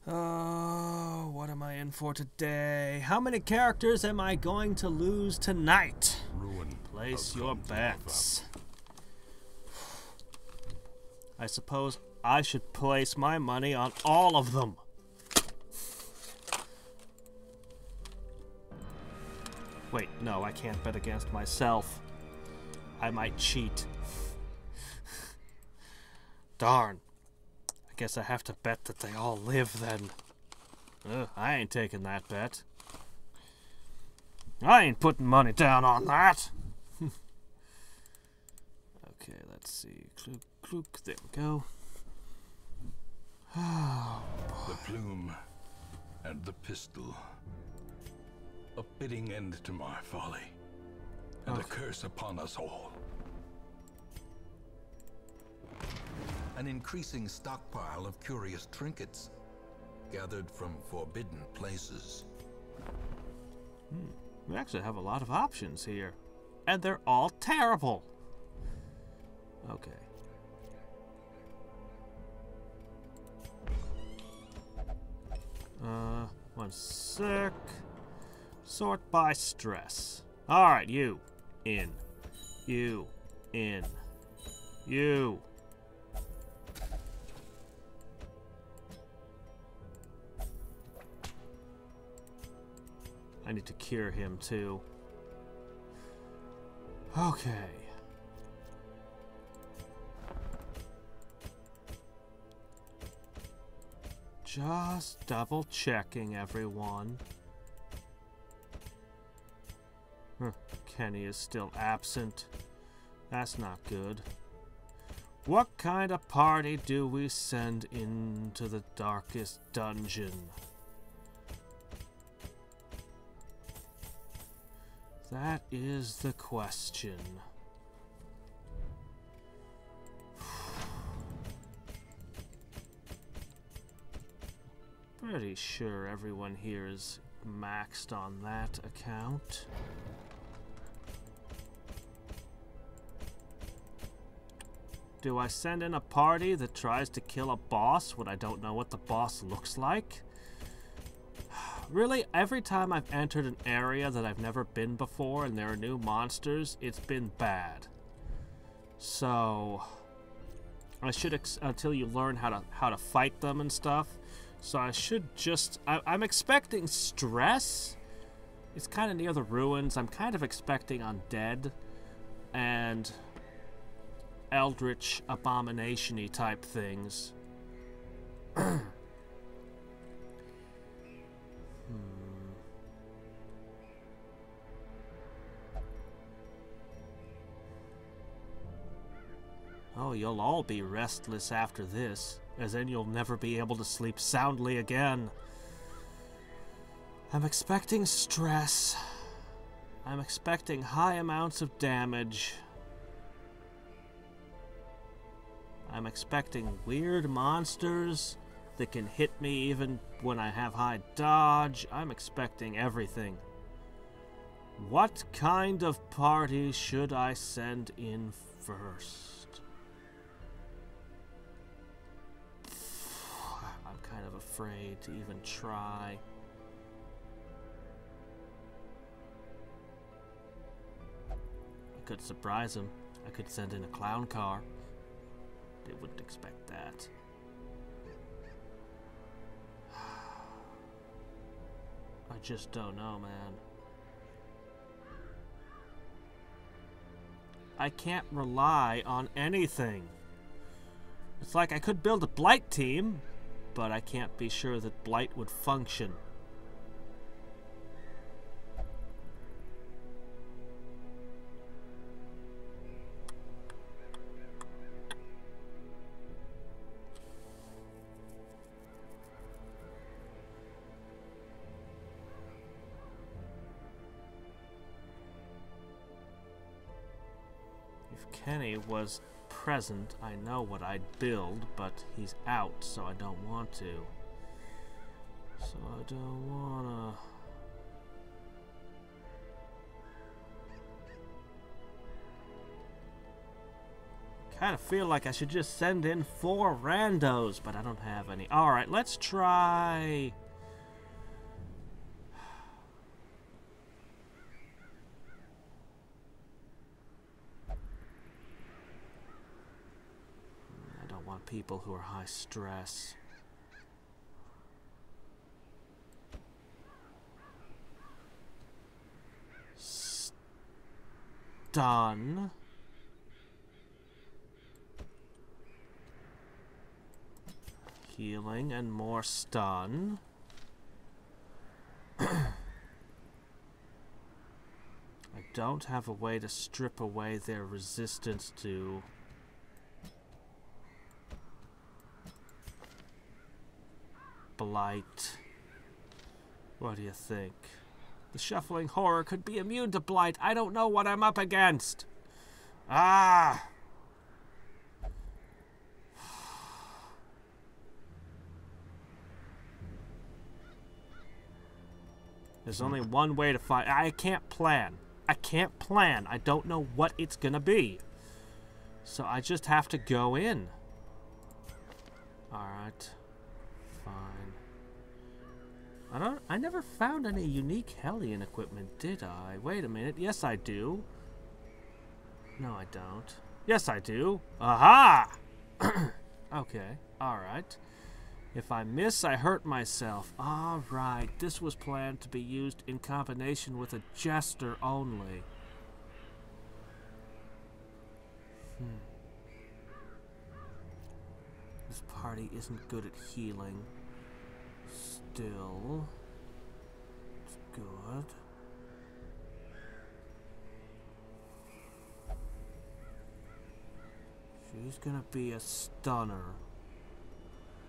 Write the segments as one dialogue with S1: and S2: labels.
S1: Oh, what am I in for today? How many characters am I going to lose tonight? Place your bets. I suppose I should place my money on all of them. Wait, no, I can't bet against myself. I might cheat. Darn. I guess I have to bet that they all live then. I ain't taking that bet. I ain't putting money down on that. Okay, let's see. Clook, clook. There we go. Oh,
S2: the plume and the pistol. A fitting end to my folly, and a curse upon us all. An increasing stockpile of curious trinkets, gathered from forbidden places.
S1: We actually have a lot of options here, and they're all terrible. Okay. One sec. Sort by stress. Alright, you. In. You. In. You. I need to cure him too. Okay. Just double checking, everyone. Kenny is still absent. That's not good. What kind of party do we send into the darkest dungeon? That is the question. Pretty sure everyone here is maxed on that account. Do I send in a party that tries to kill a boss when I don't know what the boss looks like? Really, every time I've entered an area that I've never been before and there are new monsters, it's been bad. So I should until you learn how to fight them and stuff. So I should just I'm expecting stress. It's kind of near the ruins. I'm kind of expecting undead and eldritch abomination-y type things. Oh, you'll all be restless after this, as then you'll never be able to sleep soundly again. I'm expecting stress. I'm expecting high amounts of damage. I'm expecting weird monsters that can hit me even when I have high dodge. I'm expecting everything. What kind of party should I send in first? I'm kind of afraid to even try. I could surprise him. I could send in a clown car. They wouldn't expect that. I just don't know, man. I can't rely on anything. It's like I could build a Blight team, but I can't be sure that Blight would function. If Kenny was present, I know what I'd build, but he's out, so I don't want to. So I don't wanna... Kind of feel like I should just send in 4 randos, but I don't have any. Alright, let's try... I don't want people who are high stress. Stun. Healing and more stun. I don't have a way to strip away their resistance to blight. What do you think? The shuffling horror could be immune to blight. I don't know what I'm up against. Ah! There's only one way to find... I can't plan. I can't plan. I don't know what it's gonna be. So I just have to go in. Alright. Fine. I never found any unique Hellion equipment, did I? Wait a minute. Yes, I do. No, I don't. Yes, I do. Aha! Okay. Alright. If I miss, I hurt myself. Alright, this was planned to be used in combination with a jester only. This party isn't good at healing. Still, it's good. She's gonna be a stunner.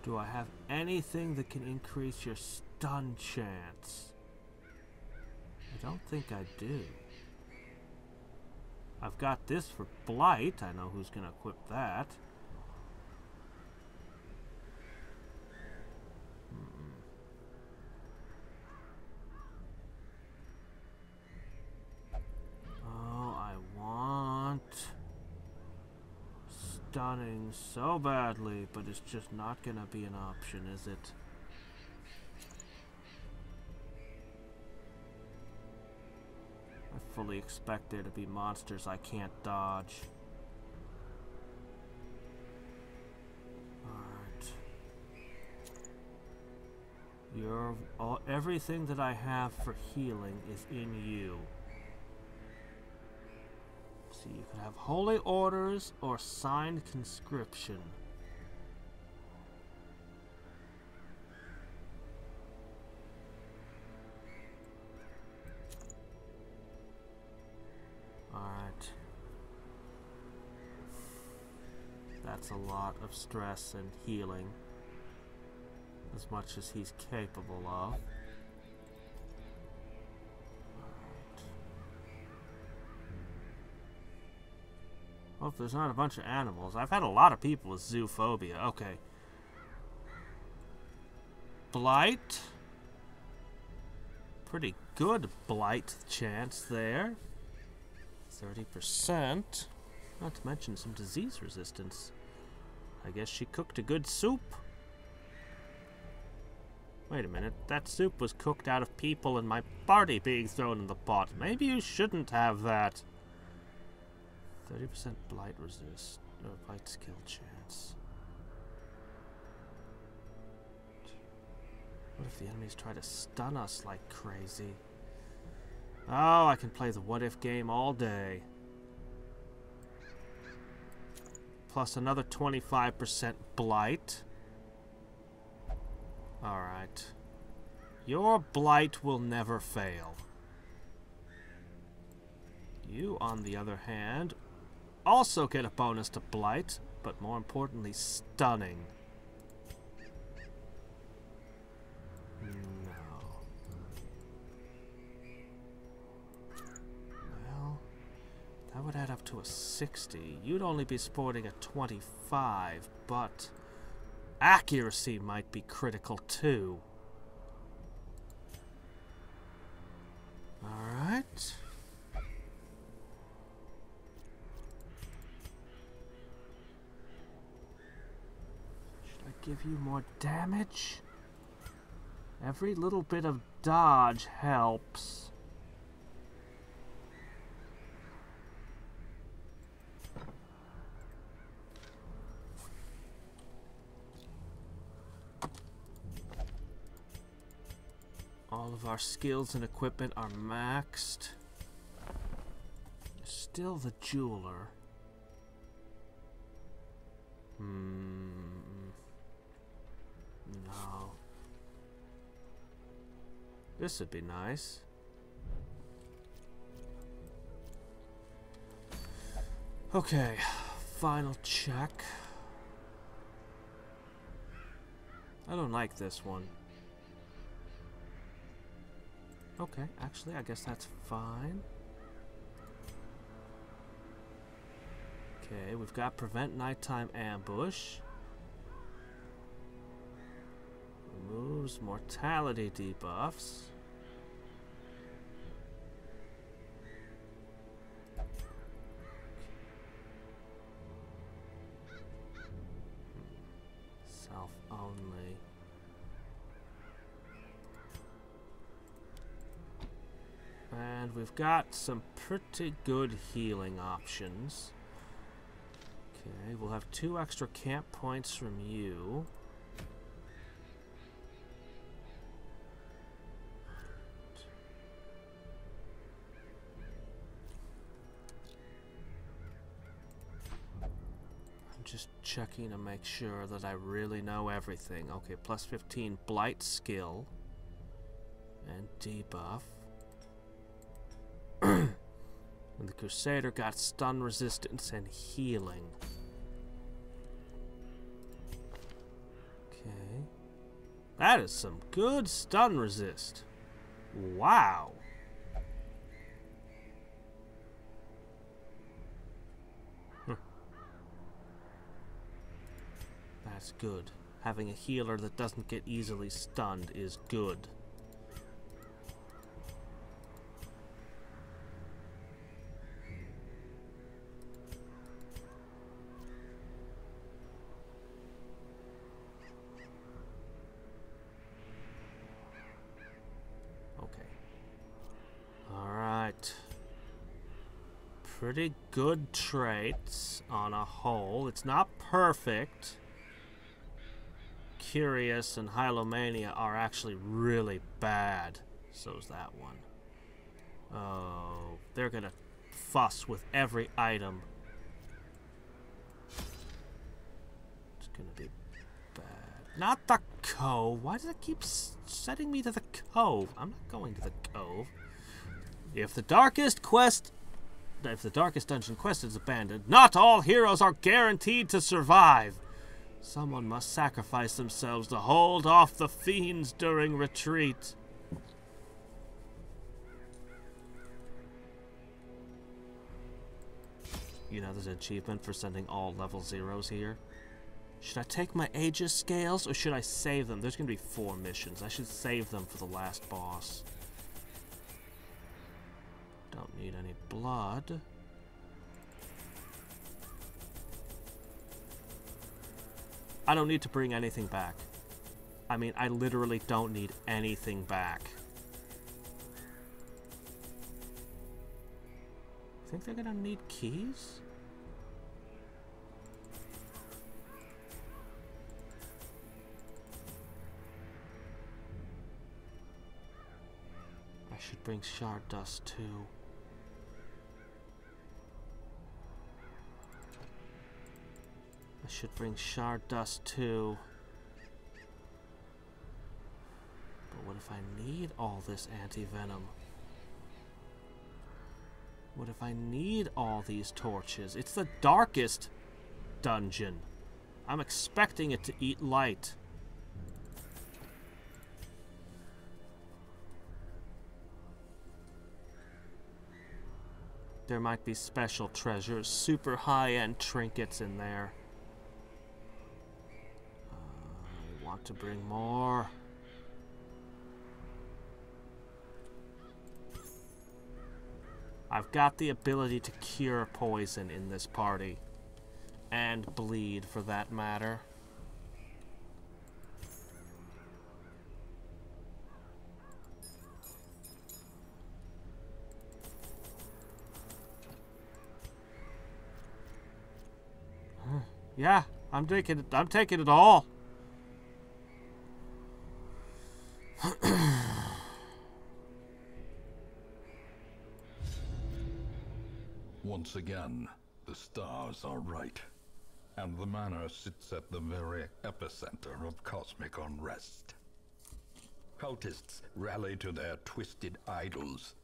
S1: Do I have anything that can increase your stun chance? I don't think I do. I've got this for blight. I know who's gonna equip that. Oh, I want stunning so badly, but it's just not gonna be an option, is it? I fully expect there to be monsters I can't dodge. Alright. Everything that I have for healing is in you. So you could have holy orders or signed conscription. Alright. That's a lot of stress and healing. As much as he's capable of. Well, if there's not a bunch of animals. I've had a lot of people with zoophobia. Okay. Blight. Pretty good blight chance there. 30%. Not to mention some disease resistance. I guess she cooked a good soup. Wait a minute. That soup was cooked out of people and my party being thrown in the pot. Maybe you shouldn't have that. 30% blight resist, or blight skill chance. What if the enemies try to stun us like crazy? Oh, I can play the what if game all day. Plus another 25% blight. Alright. Your blight will never fail. You, on the other hand, also get a bonus to blight, but more importantly, stunning. No. Well, that would add up to a 60. You'd only be sporting a 25, but accuracy might be critical too. Alright. give you more damage? Every little bit of dodge helps. All of our skills and equipment are maxed. Still the jeweler. No. This would be nice. Okay, final check. I don't like this one. Okay, actually, I guess that's fine. Okay, we've got prevent nighttime ambush. Removes mortality debuffs. Self only. And we've got some pretty good healing options. Okay, we'll have 2 extra camp points from you. I'm just checking to make sure that I really know everything. Okay, plus 15 blight skill and debuff. And the Crusader got stun resistance and healing. Okay. That is some good stun resist. Wow. That's good. Having a healer that doesn't get easily stunned is good. Pretty good traits on a whole. It's not perfect. Curious and Hylomania are actually really bad. So's that one. Oh, they're gonna fuss with every item. It's gonna be bad. Not the cove. Why does it keep setting me to the cove? I'm not going to the cove. If the darkest dungeon quest is abandoned, not all heroes are guaranteed to survive. Someone must sacrifice themselves to hold off the fiends during retreat. You know, there's an achievement for sending all level 0s here. Should I take my Aegis scales or should I save them? There's going to be 4 missions. I should save them for the last boss. Don't need any blood. I don't need to bring anything back. I mean, I literally don't need anything back. Think they're gonna need keys? I should bring shard dust too. I should bring shard dust too. But what if I need all this anti-venom? What if I need all these torches? It's the darkest dungeon. I'm expecting it to eat light. There might be special treasures, super high-end trinkets in there. I want to bring more. I've got the ability to cure poison in this party. And bleed, for that matter. Yeah, I'm taking it all.
S2: Once again, the stars are right, and the manor sits at the very epicenter of cosmic unrest. Cultists rally to their twisted idols,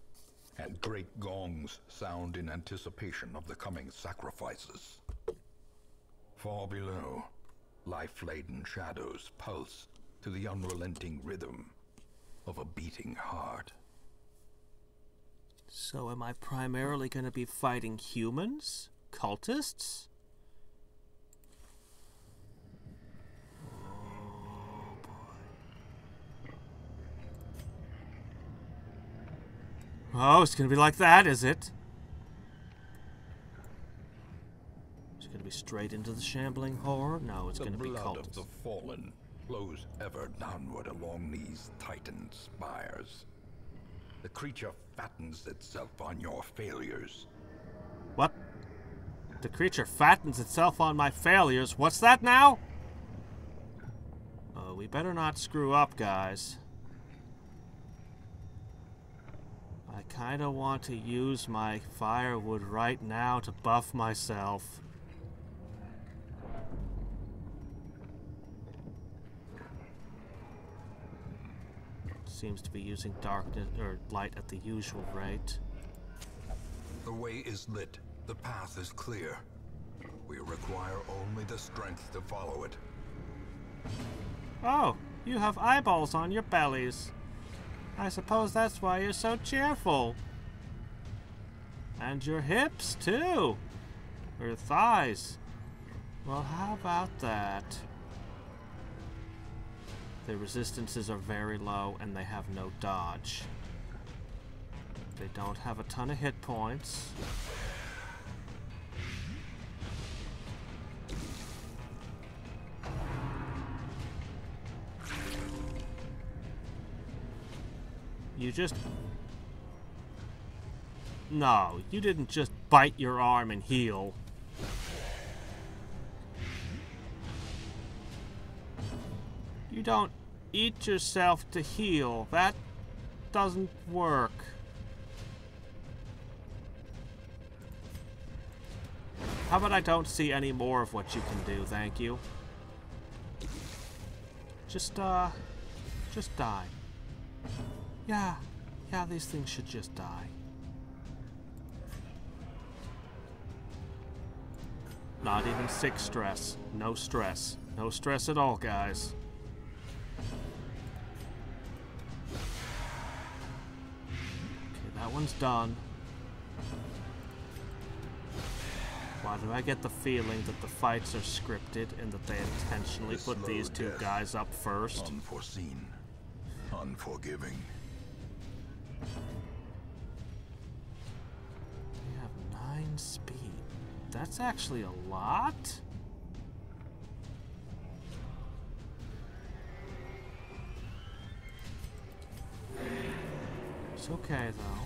S2: and great gongs sound in anticipation of the coming sacrifices. Far below, life-laden shadows pulse to the unrelenting rhythm of a beating heart.
S1: So am I primarily going to be fighting humans? Cultists? Oh boy. Oh, it's going to be like that, is it? It's going to be straight into the shambling horror? No, it's going to be cultists.
S2: The blood of the fallen flows ever downward along these titan spires. The creature fattens itself on your failures.
S1: What? The creature fattens itself on my failures? What's that now? Oh, we better not screw up, guys. I kinda want to use my firewood right now to buff myself. Seems to be using darkness or light at the usual rate.
S2: The way is lit. The path is clear. We require only the strength to follow it.
S1: Oh, you have eyeballs on your bellies. I suppose that's why you're so cheerful. And your hips, too. Or your thighs. Well, how about that? Their resistances are very low, and they have no dodge. They don't have a ton of hit points. You just... No, you didn't just bite your arm and heal. You don't eat yourself to heal. That doesn't work. How about I don't see any more of what you can do, thank you. Just die. Yeah, these things should just die. Not even 6 stress. No stress. No stress at all, guys. That one's done. Why do I get the feeling that the fights are scripted and that they intentionally put these two guys up first?
S2: Unforeseen. Unforgiving.
S1: We have 9 speed. That's actually a lot? It's okay, though.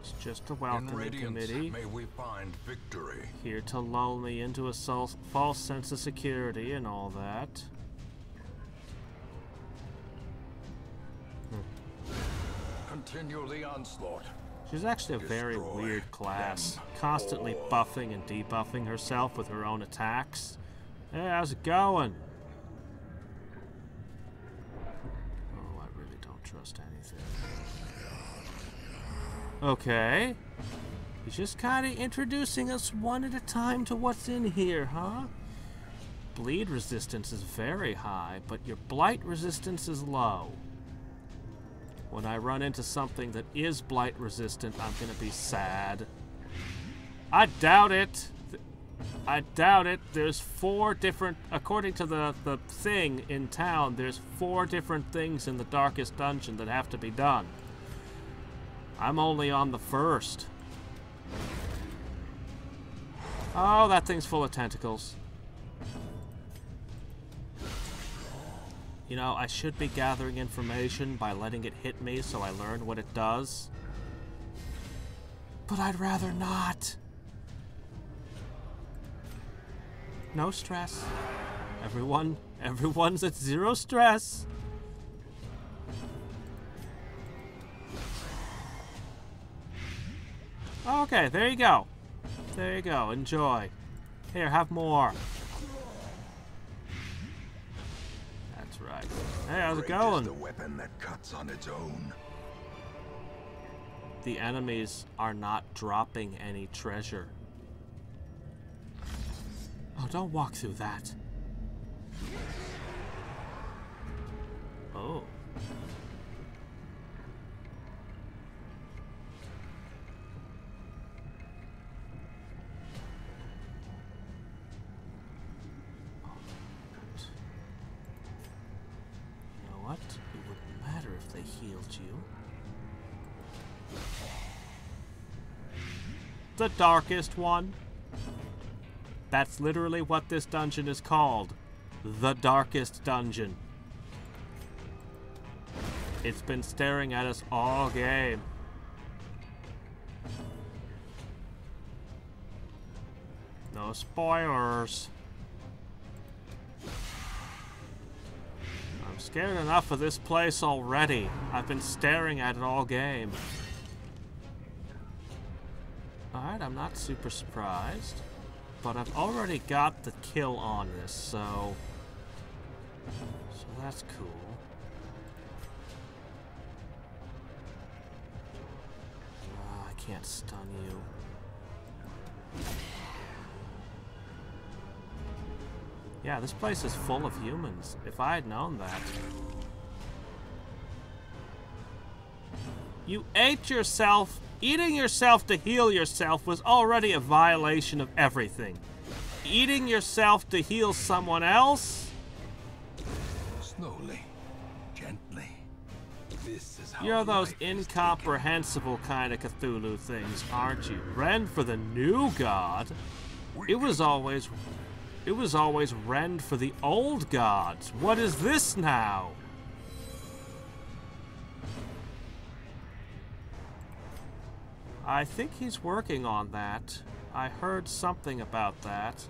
S1: It's just a welcoming committee.
S2: May we find victory.
S1: Here to lull me into a false sense of security and all that.
S2: Continue the onslaught.
S1: She's actually a very weird class. Constantly buffing and debuffing herself with her own attacks. Hey, how's it going? Oh, I really don't trust anything. Okay. He's just kind of introducing us one at a time to what's in here, huh? Bleed resistance is very high, but your blight resistance is low. When I run into something that is blight resistant, I'm gonna be sad. I doubt it. I doubt it. There's 4 different, according to the thing in town, there's 4 different things in the darkest dungeon that have to be done. I'm only on the first. Oh, that thing's full of tentacles. You know, I should be gathering information by letting it hit me so I learn what it does. But I'd rather not. No stress. Everyone's at 0 stress. Okay, there you go. There you go. Enjoy. Here, have more. That's right. Hey, how's it going?
S3: The weapon that cuts on its own.
S1: The enemies are not dropping any treasure. Oh, don't walk through that. Oh. What? It wouldn't matter if they healed you. The darkest one. That's literally what this dungeon is called. The darkest dungeon. It's been staring at us all game. No spoilers. I'm scared enough of this place already. I've been staring at it all game. Alright, I'm not super surprised. But I've already got the kill on this, so that's cool. I can't stun you. Yeah, this place is full of humans. If I had known that. You ate yourself. Eating yourself to heal yourself was already a violation of everything. Eating yourself to heal someone else?
S3: Slowly, gently. This is how
S1: You're those
S3: life is
S1: incomprehensible kind of Cthulhu things, aren't you? Rend for the new god? It was always rend for the old gods. What is this now? I think he's working on that. I heard something about that.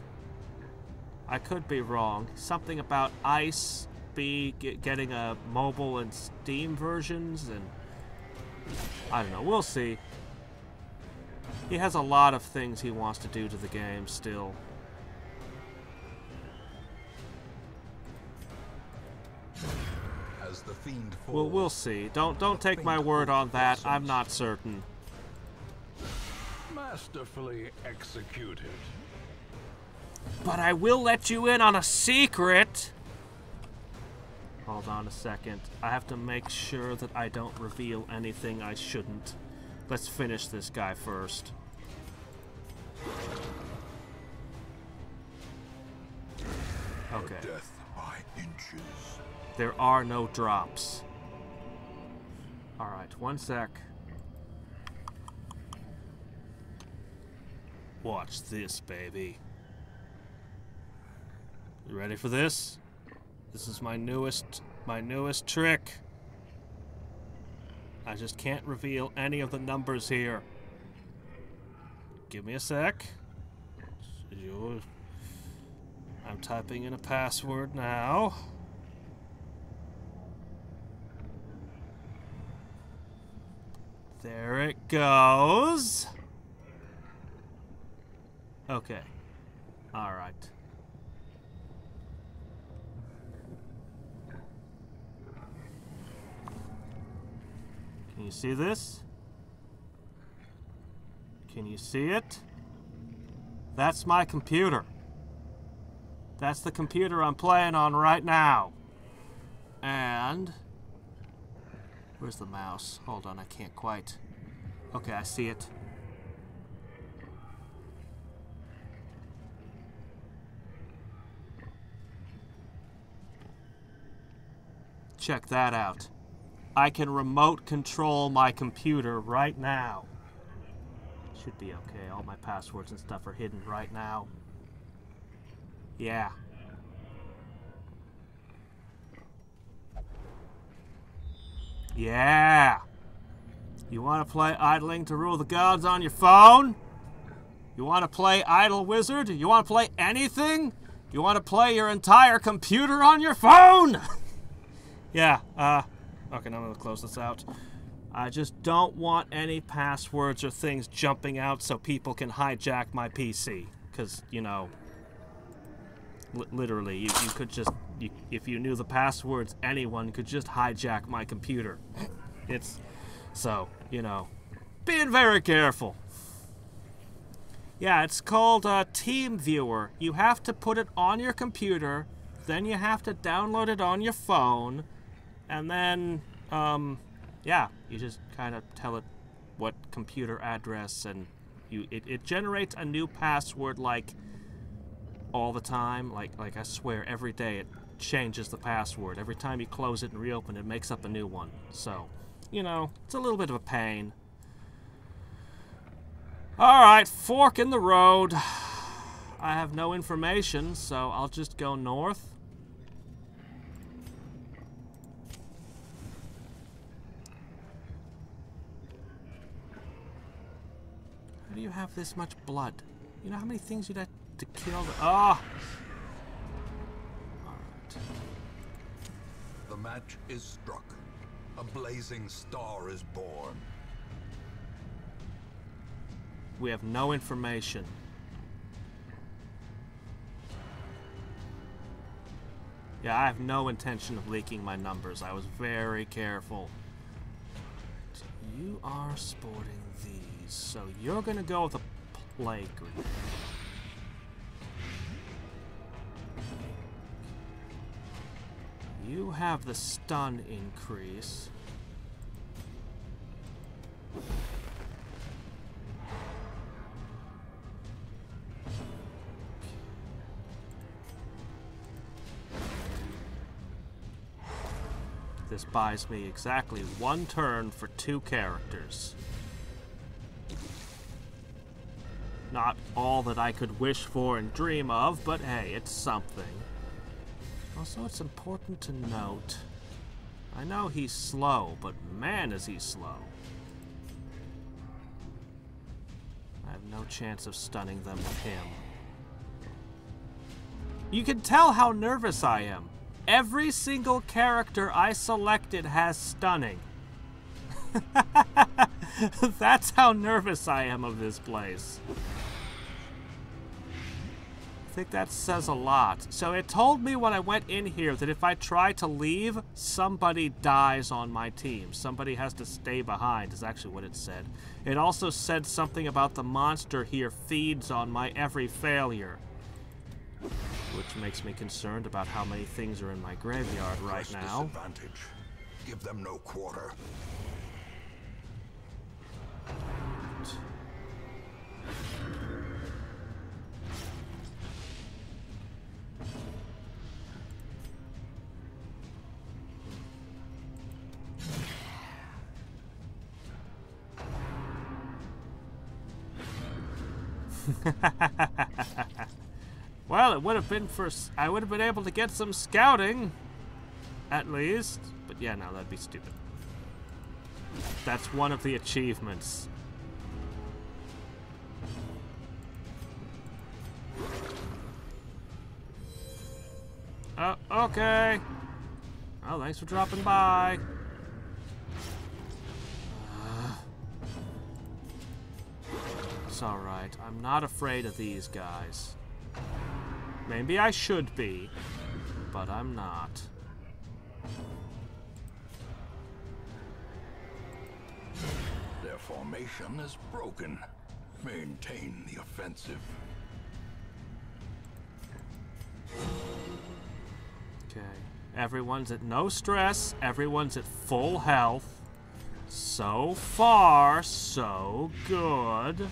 S1: I could be wrong. Something about Ice getting a mobile and Steam versions, and I don't know. We'll see. He has a lot of things he wants to do to the game still.
S3: As the fiend
S1: Well, we'll see. Don't take my word on that. I'm not certain.
S3: masterfully executed.
S1: But I will let you in on a secret. Hold on a second. I have to make sure that I don't reveal anything I shouldn't. Let's finish this guy first. Okay.
S3: Death by inches.
S1: There are no drops. Alright, one sec. Watch this, baby. You ready for this? This is my newest trick. I just can't reveal any of the numbers here. Give me a sec. I'm typing in a password now. There it goes. Okay. All right. Can you see this? Can you see it? That's my computer. That's the computer I'm playing on right now. And where's the mouse? Hold on, I can't quite. Okay, I see it. Check that out. I can remote control my computer right now. Should be okay. All my passwords and stuff are hidden right now. Yeah. Yeah. You want to play idling to rule the gods on your phone? You want to play Idle Wizard? You want to play anything? You want to play your entire computer on your phone? Yeah, okay, now I'm gonna close this out. I just don't want any passwords or things jumping out so people can hijack my PC. Because, you know, literally, you could just, if you knew the passwords, anyone could just hijack my computer. It's, so, you know, being very careful. Yeah, it's called TeamViewer. You have to put it on your computer, then you have to download it on your phone, and then, yeah, you just kind of tell it what computer address, and it generates a new password, like, all the time. Like I swear, every day it changes the password. Every time you close it and reopen it, it makes up a new one. So, you know, it's a little bit of a pain. Alright, fork in the road. I have no information, so I'll just go north. How do you have this much blood? You know how many things you'd have to kill? Ah! Alright.
S2: The match is struck. A blazing star is born.
S1: We have no information. Yeah, I have no intention of leaking my numbers. I was very careful. You are sporting these, so you're gonna go with a plague grenade. You have the stun increase. This buys me exactly 1 turn for 2 characters. Not all that I could wish for and dream of, but hey, it's something. Also, it's important to note, I know he's slow, but man is he slow. I have no chance of stunning them with him. You can tell how nervous I am. Every single character I selected has stunning. That's how nervous I am of this place. I think that says a lot. So it told me when I went in here that if I try to leave, somebody dies on my team. Somebody has to stay behind, is actually what it said. It also said something about the monster here feeds on my every failure. Which makes me concerned about how many things are in my graveyard right now.
S2: Disadvantage. Give them no quarter.
S1: Well, it would have been I would have been able to get some scouting, at least. But yeah, no, that'd be stupid. That's one of the achievements. Oh, okay. Well, thanks for dropping by. It's alright. I'm not afraid of these guys. Maybe I should be, but I'm not.
S2: Their formation is broken. Maintain the offensive.
S1: Okay. Everyone's at no stress. Everyone's at full health. So far, so good.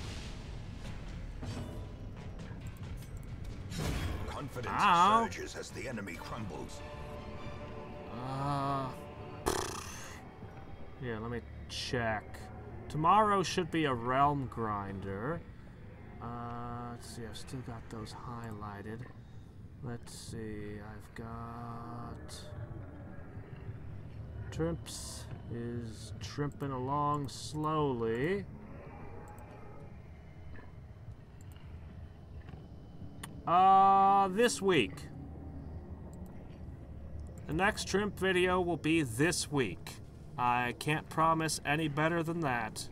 S2: Confidence surges as the enemy crumbles.
S1: Yeah, let me check. Tomorrow should be a realm grinder. Let's see, I've still got those highlighted. Let's see, I've got... Trimps is trimping along slowly. This week. The next Trimp video will be this week. I can't promise any better than that.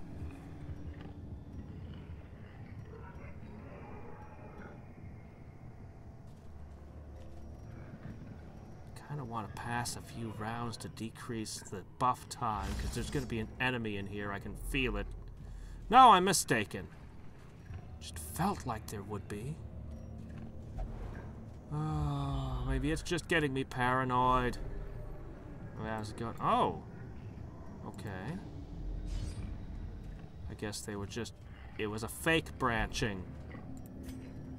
S1: Kind of want to pass a few rounds to decrease the buff time, because there's going to be an enemy in here. I can feel it. No, I'm mistaken. Just felt like there would be. Oh, maybe it's just getting me paranoid. How's it going? Oh. Okay. I guess they were just... It was a fake branching.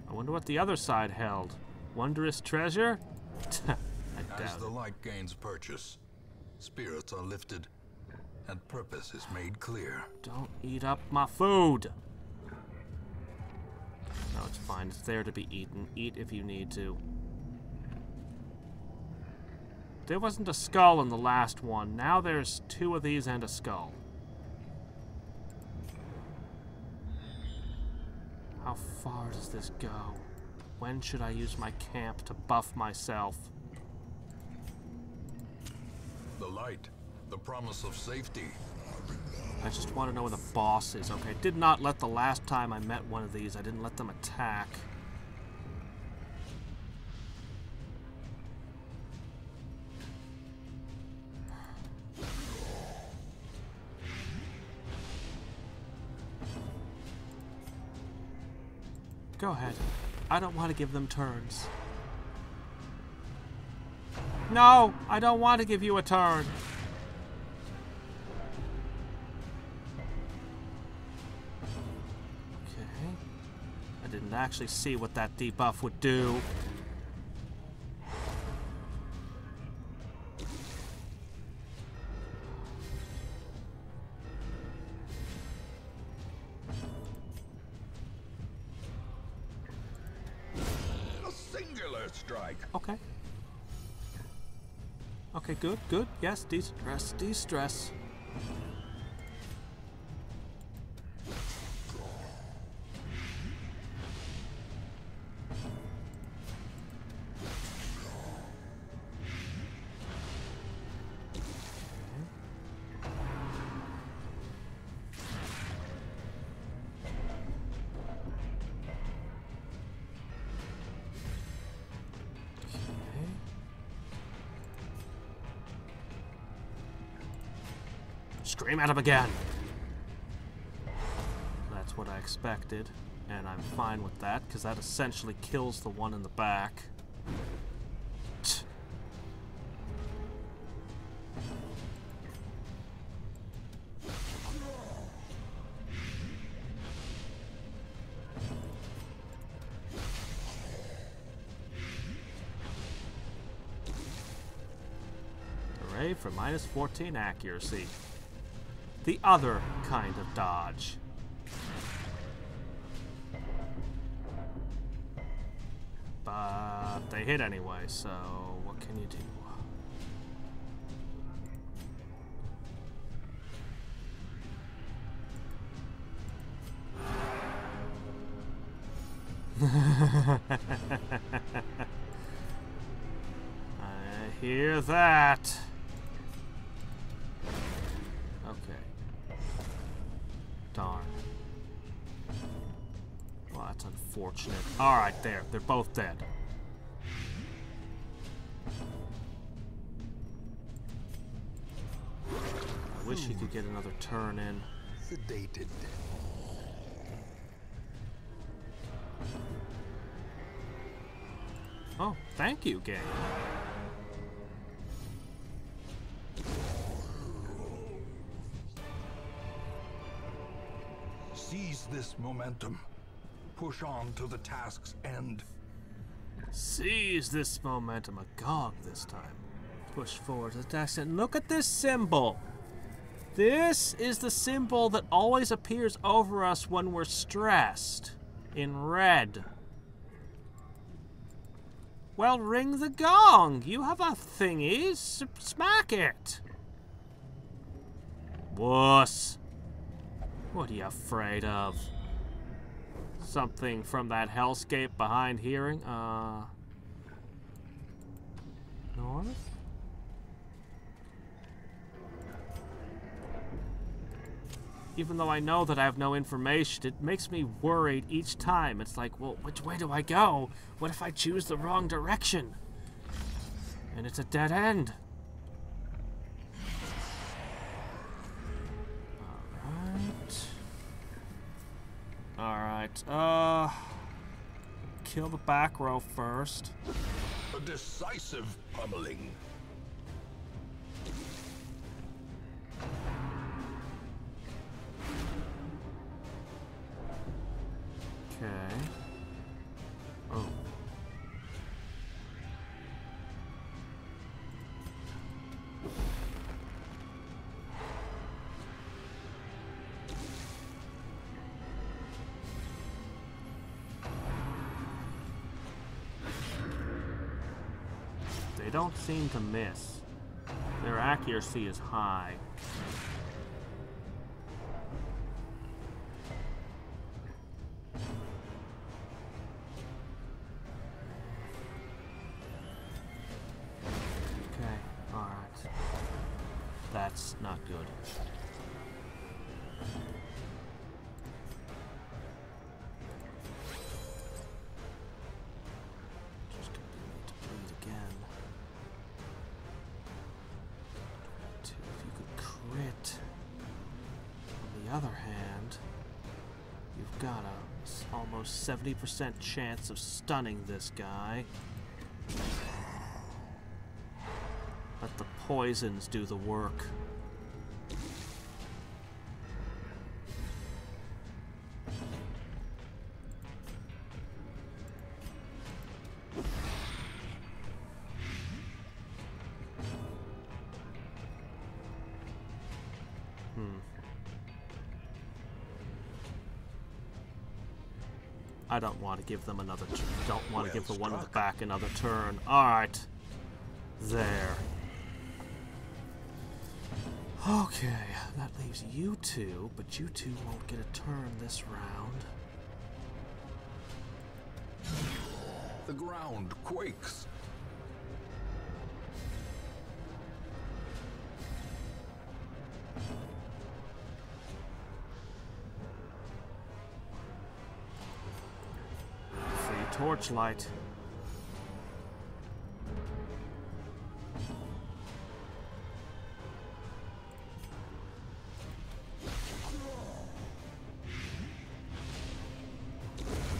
S1: I wonder what the other side held. Wondrous treasure? I doubt
S2: As the
S1: it.
S2: light gains purchase, spirits are lifted, and purpose is made clear.
S1: Don't eat up my food! No, it's fine. It's there to be eaten. Eat if you need to. There wasn't a skull in the last one. Now there's 2 of these and a skull. How far does this go? When should I use my camp to buff myself?
S2: The light, the promise of safety.
S1: I just want to know where the boss is. Okay, did not let the last time I met one of these, I didn't let them attack. Go ahead. I don't want to give them turns. No, I don't want to give you a turn. Okay. I didn't actually see what that debuff would do.
S2: A singular strike.
S1: Okay. Okay, good, good. Yes, de-stress, de-stress. Scream at him again! That's what I expected, and I'm fine with that, because that essentially kills the one in the back. Hooray for minus 14 accuracy. The other kind of dodge. But they hit anyway, so what can you do? I hear that. Darn. Well, that's unfortunate. Alright, there. They're both dead. I wish you could get another turn in.
S2: Sedated.
S1: Oh, thank you, game.
S2: Seize this momentum. Push on to the task's end.
S1: Seize this momentum. A gog this time. Push forward to the task and look at this symbol. This is the symbol that always appears over us when we're stressed. In red. Well, ring the gong. You have a thingy. Smack it. wuss. What are you afraid of? Something from that hellscape behind hearing? North? Even though I know that I have no information, it makes me worried each time. It's like, well, which way do I go? What if I choose the wrong direction? And it's a dead end. Alright. Kill the back row first.
S2: A decisive pummeling.
S1: Okay. Oh. They don't seem to miss. Their accuracy is high. Okay, alright. That's not good. Just continue to bleed again. If you could crit. On the other hand, you've got a almost 70% chance of stunning this guy. Let the poisons do the work. I don't want to give them another turn. Don't want to give the one in the back another turn. Alright. There. Okay, that leaves you two, but you two won't get a turn this round.
S2: The ground quakes.
S1: Free torchlight.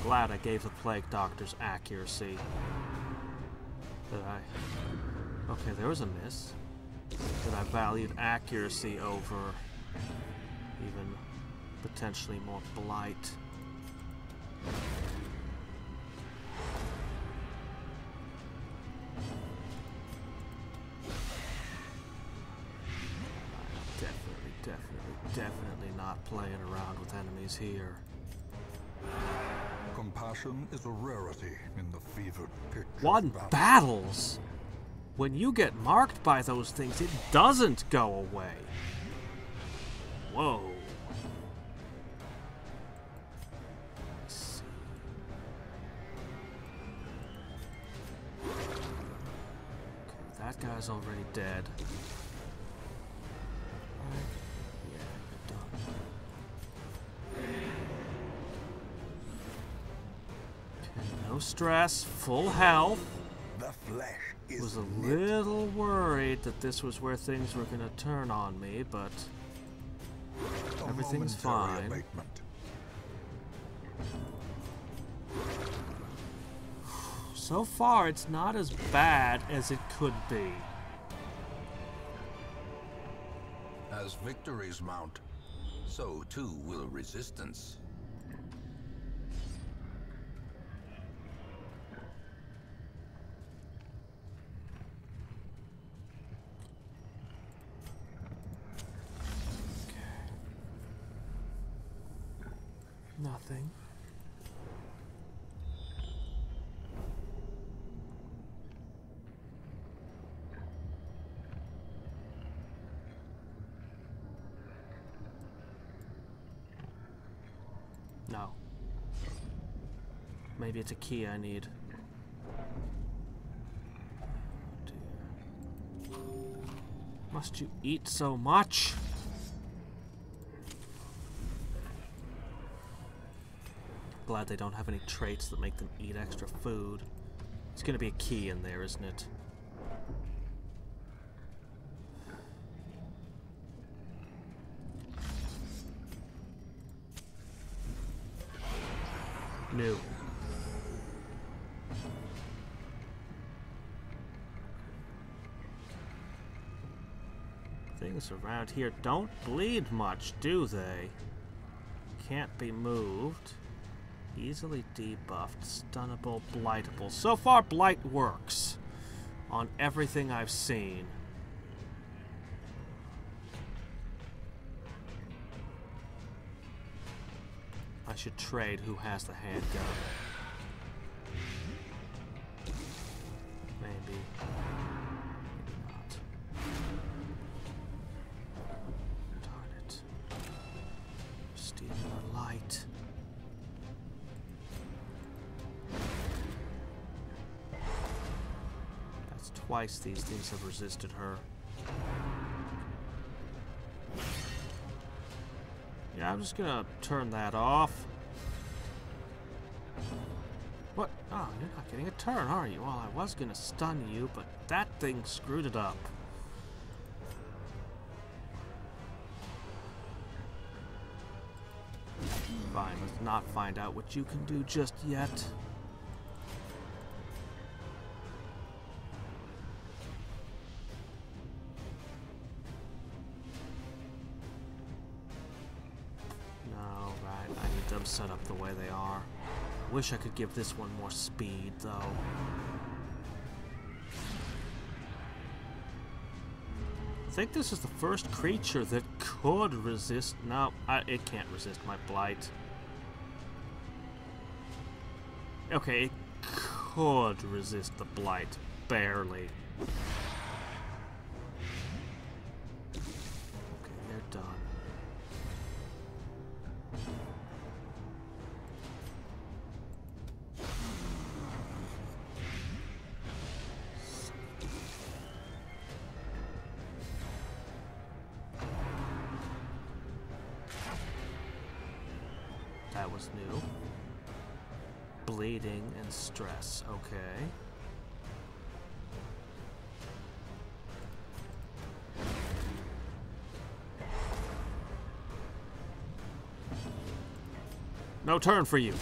S1: Glad I gave the Plague Doctor's accuracy. That I... Okay, there was a miss. That I valued accuracy over even potentially more blight. Definitely not playing around with enemies here.
S2: Compassion is a rarity in the fevered pitch of
S1: One battles! When you get marked by those things, it doesn't go away. Whoa. Let's see. Okay, that guy's already dead. No stress, full health.
S2: The flesh is
S1: Was a little worried that this was where things were going to turn on me, but everything's fine.
S2: Abatement.
S1: So far, it's not as bad as it could be.
S3: As victories mount, so too will resistance.
S1: Nothing. No. Maybe it's a key I need. Oh, dear. Must you eat so much? Glad they don't have any traits that make them eat extra food. It's gonna be a key in there, isn't it? New. Things around here don't bleed much, do they? Can't be moved. Easily debuffed, stunnable, blightable. So far, blight works on everything I've seen. I should trade who has the handgun. Maybe. Maybe not. Darn it. Stealing our light. That's twice these things have resisted her. Yeah, I'm just gonna turn that off. What? Oh, you're not getting a turn, are you? Well, I was gonna stun you, but that thing screwed it up. Fine, let's not find out what you can do just yet. Set up the way they are. Wish I could give this one more speed, though. I think this is the first creature that could resist. No, it can't resist my blight. Okay, it could resist the blight. Barely. Okay, they're done. That was new. Bleeding and stress, okay. No turn for you.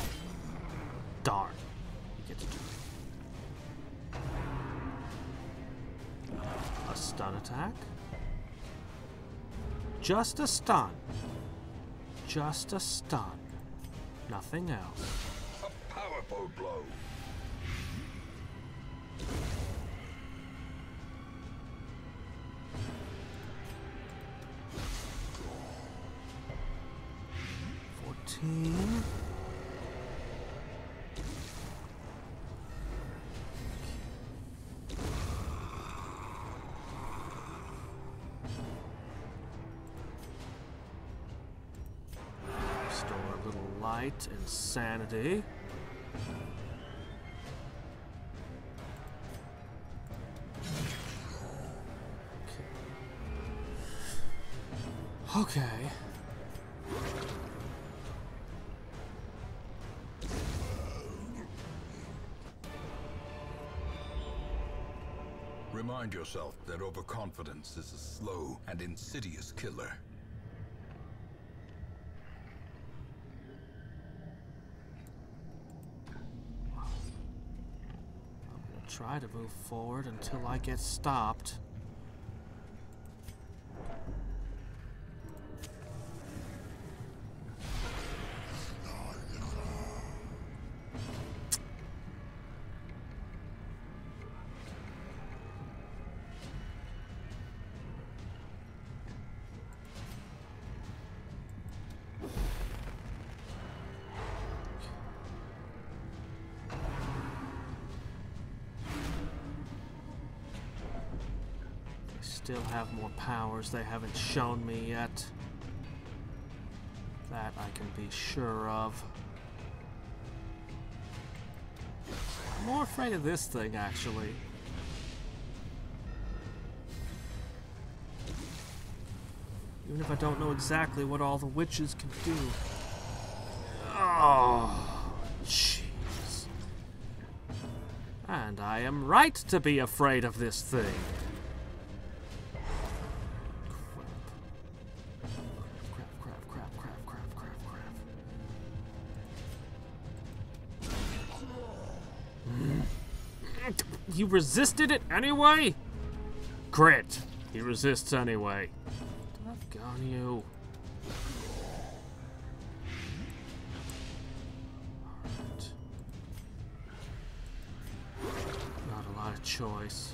S1: Darn. You get to turn. A stun attack? Just a stun. Just a stun. Nothing else.
S2: A powerful blow.
S1: Restore a little light and sanity. Okay.
S2: Remind yourself that overconfidence is a slow and insidious killer.
S1: I'm gonna try to move forward until I get stopped. Still have more powers they haven't shown me yet. That I can be sure of. I'm more afraid of this thing, actually. Even if I don't know exactly what all the witches can do. Oh, jeez. And I am right to be afraid of this thing. You resisted it anyway? Grit. He resists anyway. Doggone you. Alright. Not a lot of choice.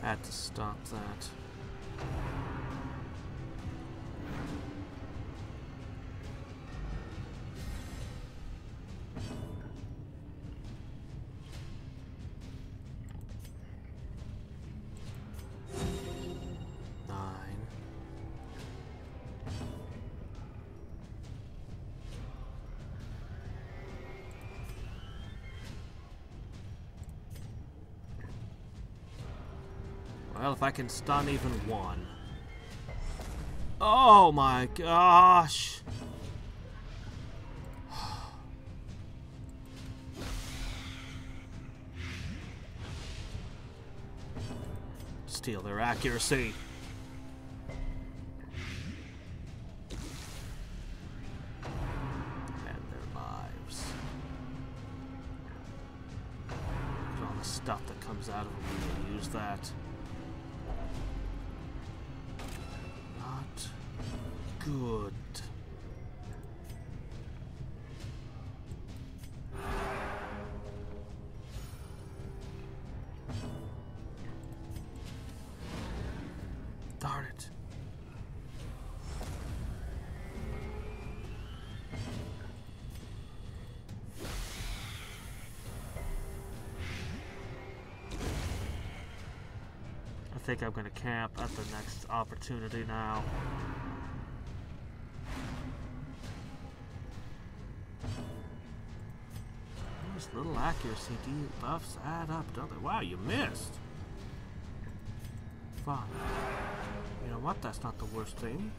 S1: Had to stop that. Well, if I can stun even one. Oh my gosh! Steal their accuracy. And their lives. Look at all the stuff that comes out of them when you use that. Good. Darn it. I think I'm going to camp at the next opportunity now. Little accuracy buffs add up, don't they? Wow, you missed. Fine. You know what? That's not the worst thing.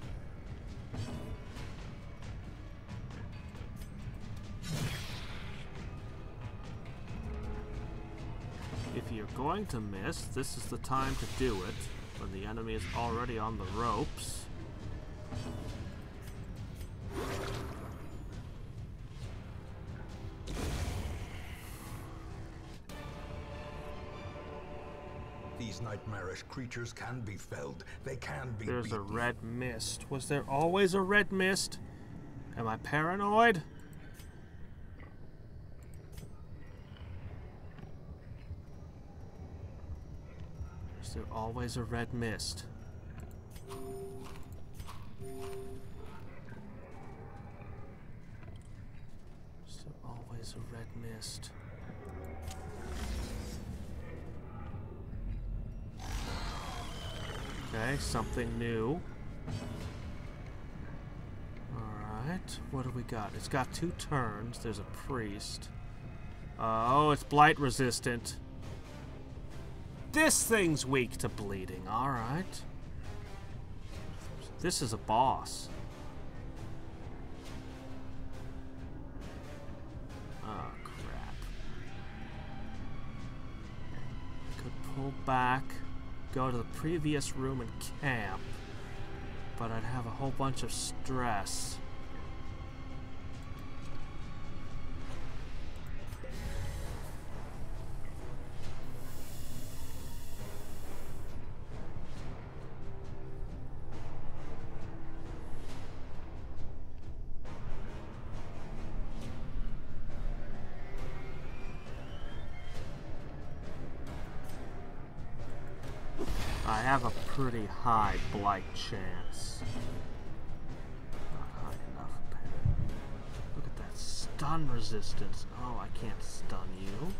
S1: If you're going to miss, this is the time to do it, when the enemy is already on the ropes.
S3: These nightmarish creatures can be felled. They can be
S1: There's
S3: beaten.
S1: a red mist. Was there always a red mist? Am I paranoid? Is there always a red mist? Is there always a red mist? Okay, something new. Alright, what do we got? It's got 2 turns. There's a priest. Oh, it's blight resistant. This thing's weak to bleeding. Alright. This is a boss. Oh, crap. Could pull back. Go to the previous room and camp, but I'd have a whole bunch of stress. I have a pretty high blight chance. Not high enough, apparently. Look at that stun resistance. Oh, I can't stun you.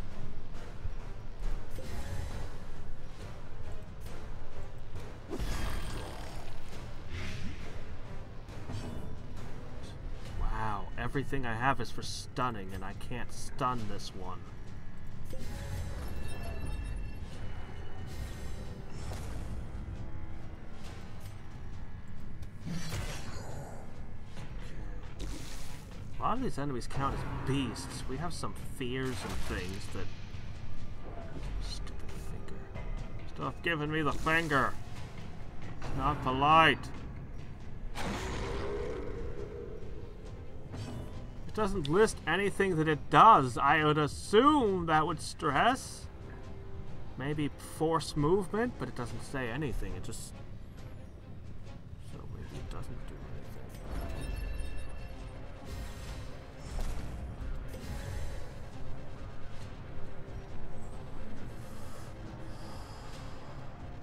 S1: everything I have is for stunning, and I can't stun this one. A lot of these enemies count as beasts. We have some fears and things that... Stupid finger. Stop giving me the finger! It's not polite. It doesn't list anything that it does. I would assume that would stress. Maybe force movement, but it doesn't say anything. It just... So maybe it doesn't do anything.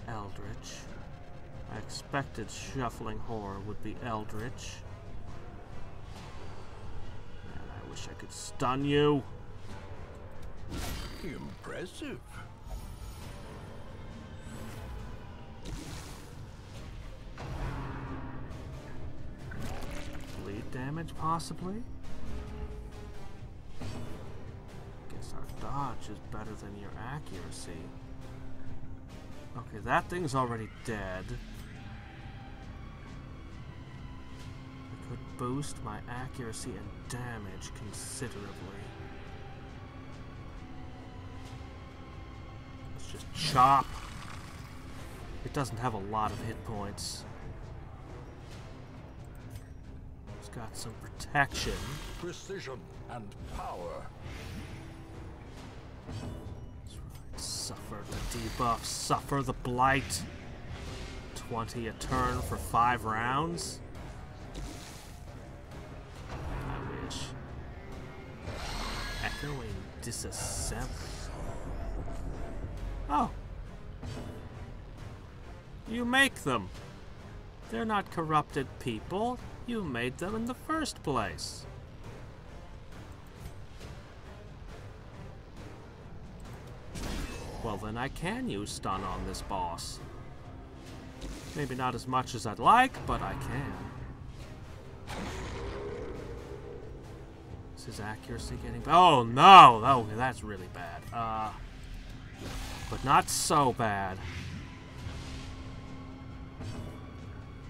S1: Eldritch. I expected Shuffling Horror would be Eldritch. Man, I wish I could stun you.
S3: Impressive.
S1: Bleed damage, possibly? Guess our dodge is better than your accuracy. Okay, that thing's already dead. I could boost my accuracy and damage considerably. Let's just chop. It doesn't have a lot of hit points. It's got some protection.
S3: Precision and power.
S1: Suffer the debuff, suffer the blight. 20 a turn for 5 rounds. I wish. Echoing disassembly. Oh. You make them. They're not corrupted people. You made them in the first place. Well, then I can use stun on this boss. Maybe not as much as I'd like, but I can. Is his accuracy getting... Oh, no! Oh, that's really bad. But not so bad.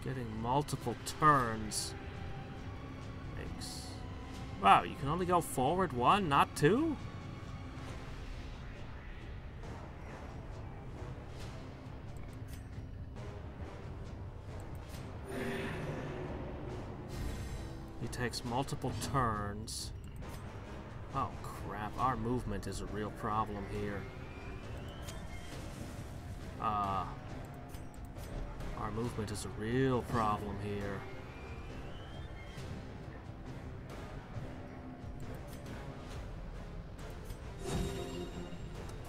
S1: Getting multiple turns makes... Wow, you can only go forward 1, not 2? He takes multiple turns. Oh crap, our movement is a real problem here. Our movement is a real problem here. The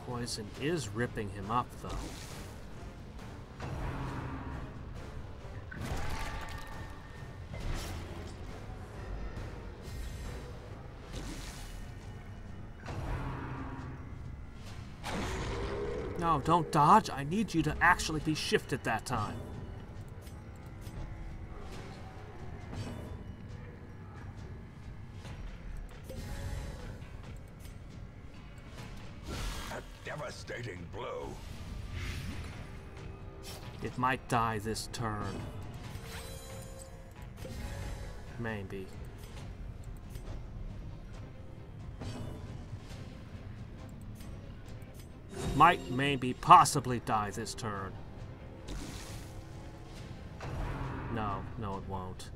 S1: poison is ripping him up though. No, don't dodge. I need you to actually be shifted that time.
S3: A devastating blow.
S1: It might die this turn. Maybe. Might, maybe, possibly die this turn. No, no it won't.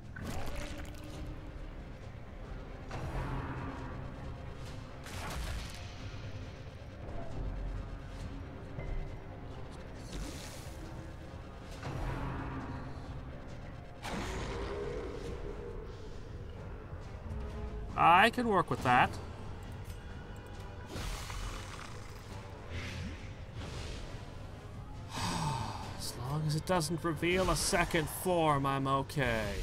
S1: I can work with that. As long as it doesn't reveal a second form, I'm okay.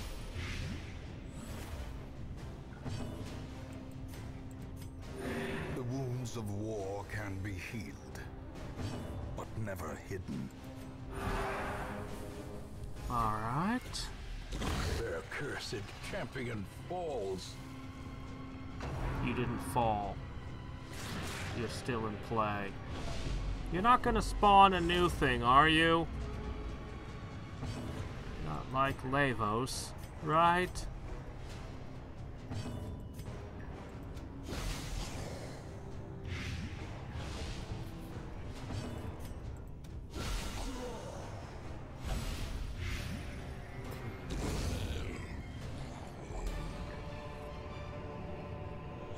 S3: The wounds of war can be healed, but never hidden.
S1: Alright.
S3: Their cursed champion falls.
S1: You didn't fall. You're still in play. You're not gonna spawn a new thing, are you? Not like Lavos, right?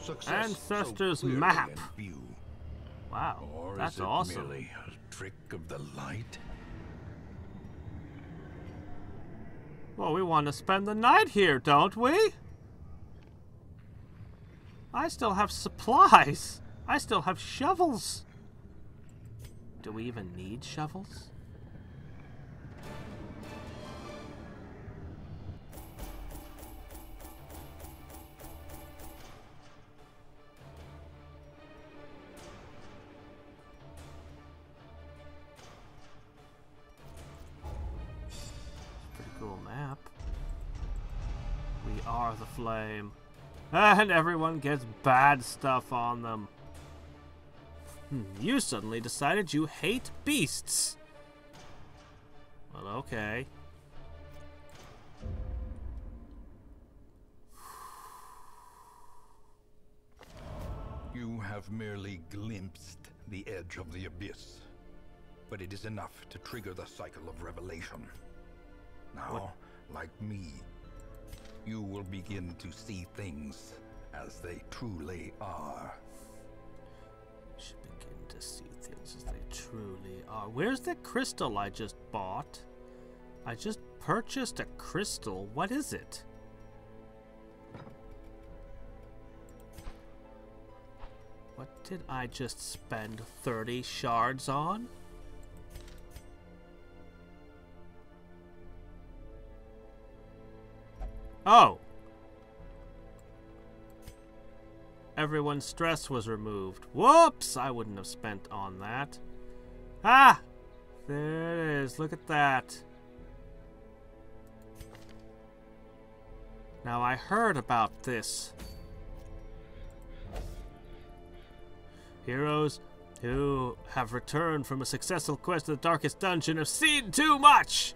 S2: Success
S1: Ancestors
S2: so clearly
S1: map.
S2: in view.
S1: Wow,
S2: Or
S1: that's
S2: is it
S1: awesome.
S2: merely a trick of the light?
S1: Well, we want to spend the night here, don't we? I still have supplies. I still have shovels. Do we even need shovels? Pretty cool map. We are the flame. And everyone gets bad stuff on them. You suddenly decided you hate beasts. Well, okay.
S2: You have merely glimpsed the edge of the abyss, but it is enough to trigger the cycle of revelation. Now, like me, you will begin to see things as they truly are.
S1: Should begin to see things as they truly are. Where's the crystal I just bought? I just purchased a crystal. What is it? What did I just spend 30 shards on? Oh! Everyone's stress was removed. Whoops! I wouldn't have spent on that. Ah! There it is. Look at that. Now, I heard about this. Heroes who have returned from a successful quest to the darkest dungeon have seen too much!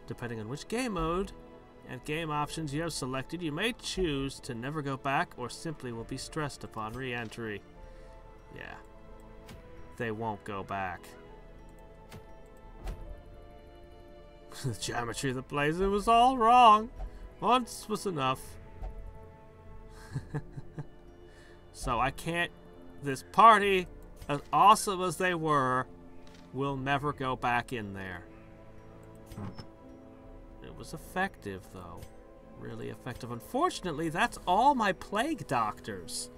S1: Depending on which game mode and game options you have selected, you may choose to never go back or simply will be stressed upon re-entry. Yeah. They won't go back. The geometry of the place, it was all wrong. Once was enough. So I can't... This party, as awesome as they were, will never go back in there. It was effective, though. Really effective. Unfortunately, that's all my plague doctors.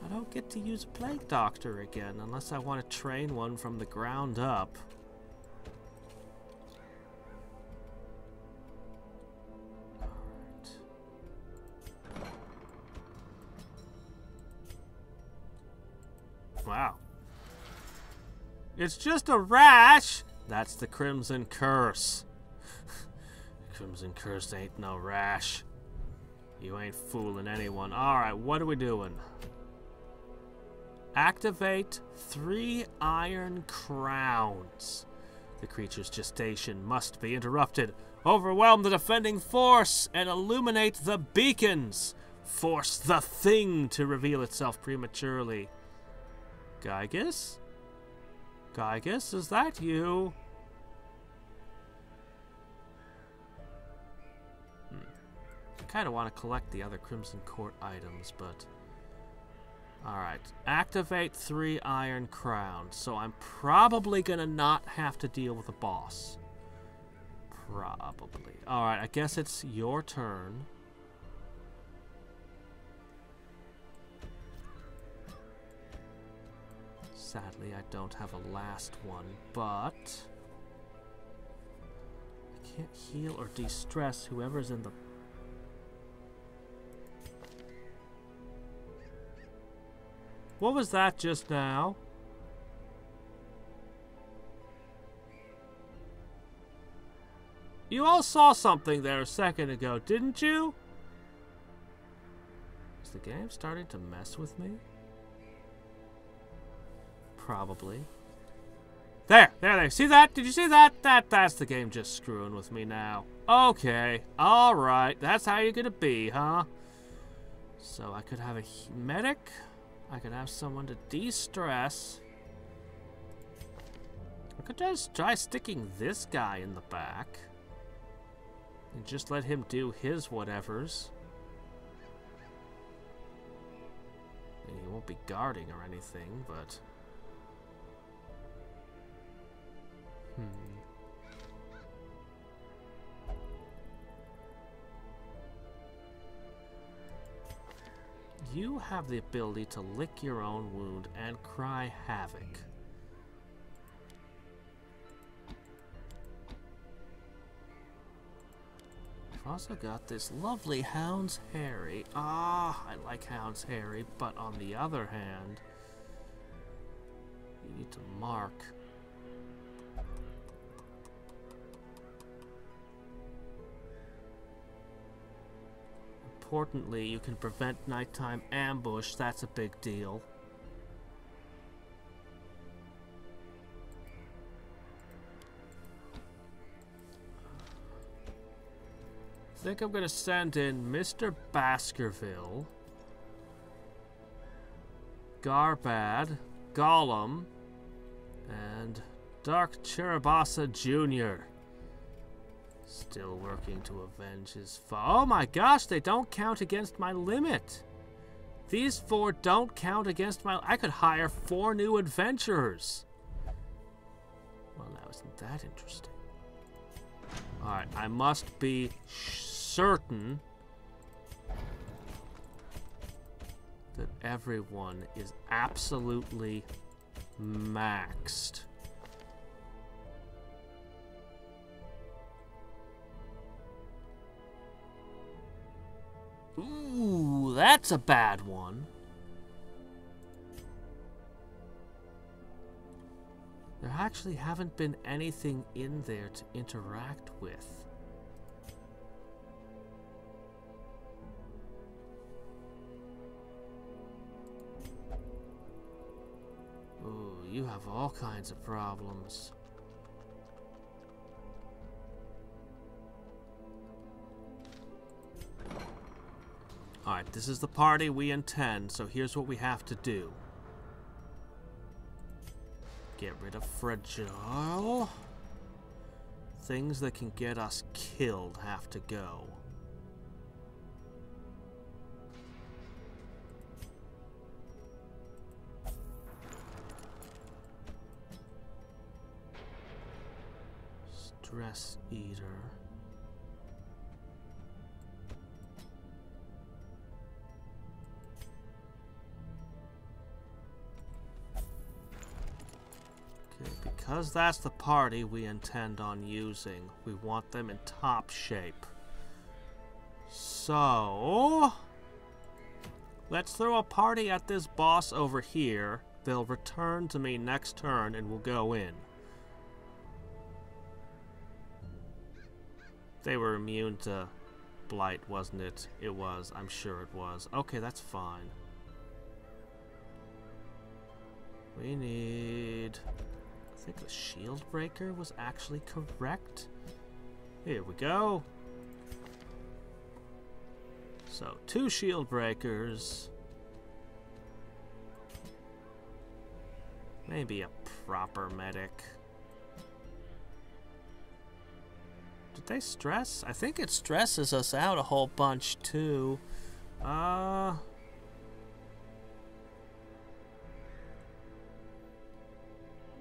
S1: I don't get to use a plague doctor again unless I want to train one from the ground up. Wow. It's just a rash! That's the Crimson Curse. Crimson Curse ain't no rash. You ain't fooling anyone. Alright, what are we doing? Activate 3 iron crowns. The creature's gestation must be interrupted. Overwhelm the defending force and illuminate the beacons. Force the thing to reveal itself prematurely. Gygus? Gygus, is that you? I kind of want to collect the other Crimson Court items, but... Alright, activate 3 iron crowns, so I'm probably gonna not have to deal with a boss. Probably. Alright, I guess it's your turn. Sadly, I don't have a last one, but... I can't heal or de-stress whoever's in the... What was that just now? You all saw something there a second ago, didn't you? Is the game starting to mess with me? Probably. There. See that? Did you see that? That's the game just screwing with me now. Okay. Alright. That's how you're gonna be, huh? So I could have a medic. I could have someone to de-stress. I could just try sticking this guy in the back. And just let him do his whatevers. I mean, he won't be guarding or anything, but... You have the ability to lick your own wound and cry havoc. I've also got this lovely Hound's Harry. Ah, I like Hound's Harry, but on the other hand, you need to mark. Importantly, you can prevent nighttime ambush. That's a big deal. I think I'm gonna send in Mr. Baskerville, Garbad, Gollum, and Dark Cherubasa Jr. Still working to avenge his foe. Oh my gosh, they don't count against my limit. These 4 don't count against my... I could hire 4 new adventurers. Well, now isn't that interesting? Alright, I must be certain that everyone is absolutely maxed. Ooh, that's a bad one. There actually haven't been anything in there to interact with. Ooh, you have all kinds of problems. Alright, this is the party we intend, so here's what we have to do. Get rid of fragile. Things that can get us killed have to go. Stress eater. Because that's the party we intend on using, we want them in top shape. So, let's throw a party at this boss over here. They'll return to me next turn and we'll go in. They were immune to blight, wasn't it? It was. I'm sure it was. Okay, that's fine. We need... I think the shield breaker was actually correct. Here we go. So, 2 shield breakers. Maybe a proper medic. Did they stress? I think it stresses us out a whole bunch too.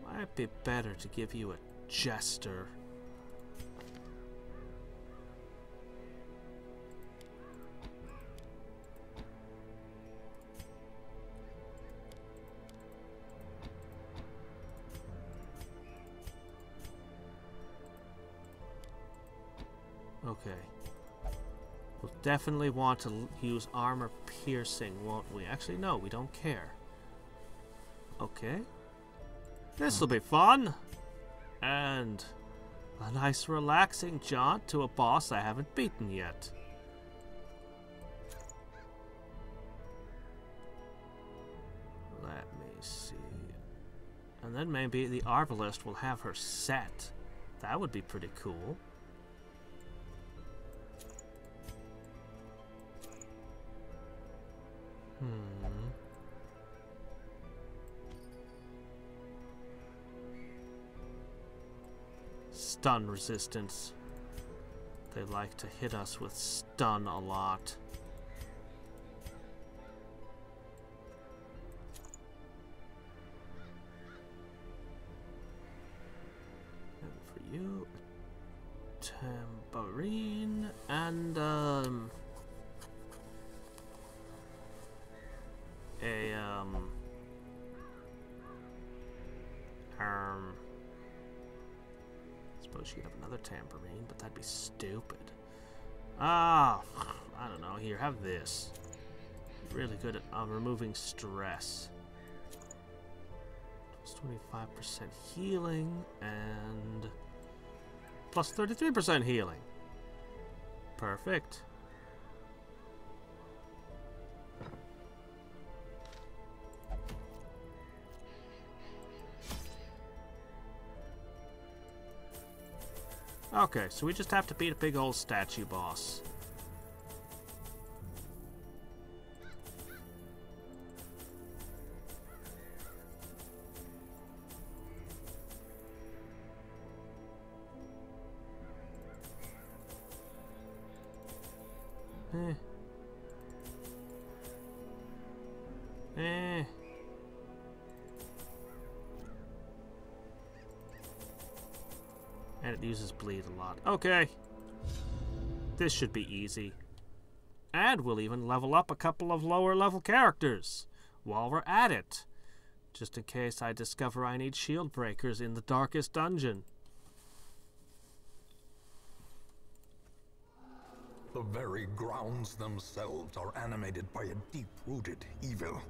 S1: Might be better to give you a jester. Okay. We'll definitely want to use armor piercing, won't we? Actually, no, we don't care. Okay. This'll be fun! And a nice relaxing jaunt to a boss I haven't beaten yet. see. And then maybe the Arbalist will have her set. That would be pretty cool. Stun resistance. They like to hit us with stun a lot. And for you, a tambourine and suppose she'd have another tambourine, but that'd be stupid. Ah, I don't know. Here, have this. Really good at removing stress. Plus 25% healing and plus 33% healing. Perfect. Okay, so we just have to beat a big old statue boss. And it uses bleed a lot. Okay. This should be easy. And we'll even level up a couple of lower level characters while we're at it. Just in case I discover I need shield breakers in the darkest dungeon.
S3: The very grounds themselves are animated by a deep-rooted evil.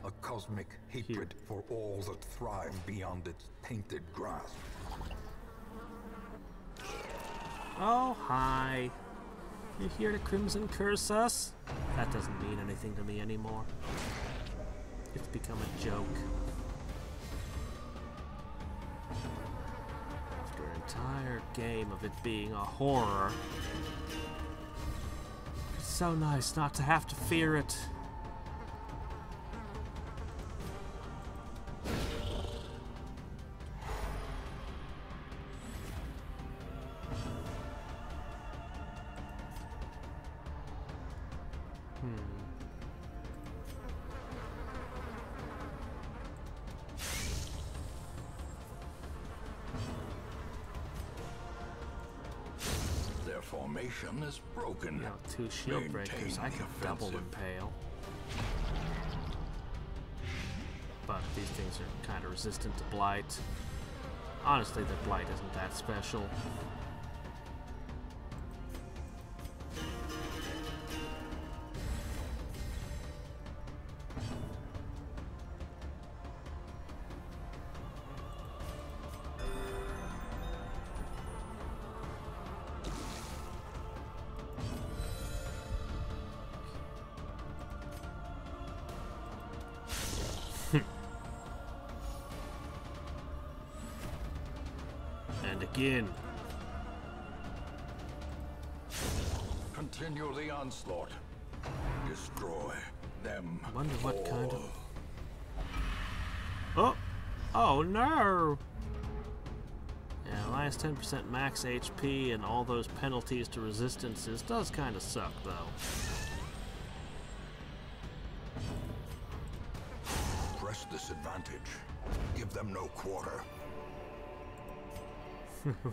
S3: A cosmic hatred for all that thrive beyond its tainted grasp.
S1: Oh, hi. You here to Crimson Curse us? That doesn't mean anything to me anymore. It's become a joke. After an entire game of it being a horror, it's so nice not to have to fear it.
S2: Formation is broken.
S1: You know, 2 shield breakers, I can double impale. But these things are kind of resistant to blight. Honestly, the blight isn't that special. Again.
S2: Continue the onslaught. Destroy them.
S1: I wonder what
S2: all.
S1: kind of... Oh! Oh no! Yeah, minus 10% max HP and all those penalties to resistances does kind of suck, though.
S3: Press this advantage. Give them no quarter.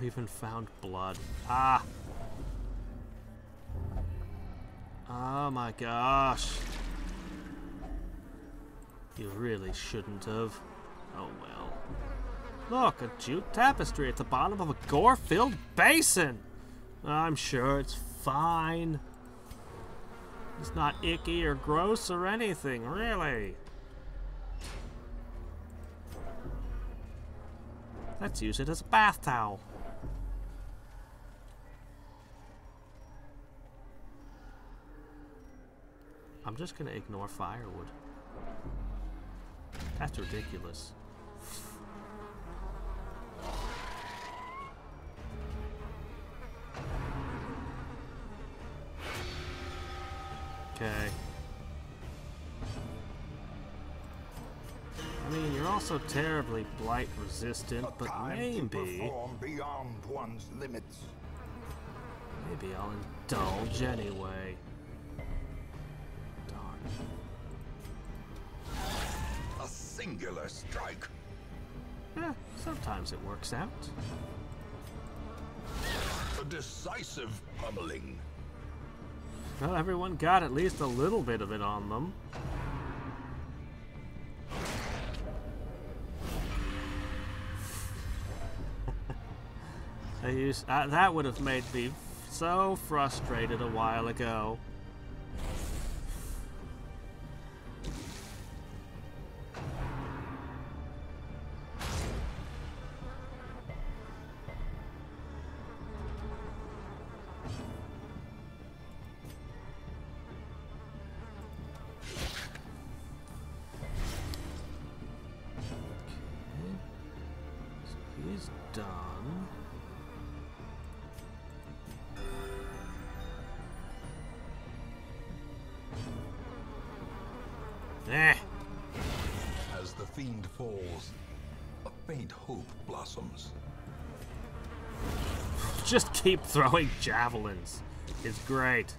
S1: We even found blood. Ah! Oh my gosh. You really shouldn't have. Oh well. Look, a jute tapestry at the bottom of a gore-filled basin! I'm sure it's fine. It's not icky or gross or anything, really. Let's use it as a bath towel. I'm just gonna ignore firewood. That's ridiculous. Okay. I mean, you're also terribly blight resistant, but maybe...
S3: perform beyond one's limits.
S1: Maybe I'll indulge anyway. Darn.
S3: A singular strike.
S1: Eh, sometimes it works out.
S3: A decisive pummeling.
S1: Well, everyone got at least a little bit of it on them. That would have made me so frustrated a while ago. He's done. Eh.
S3: As the fiend falls, a faint hope blossoms.
S1: Just keep throwing javelins. It's great.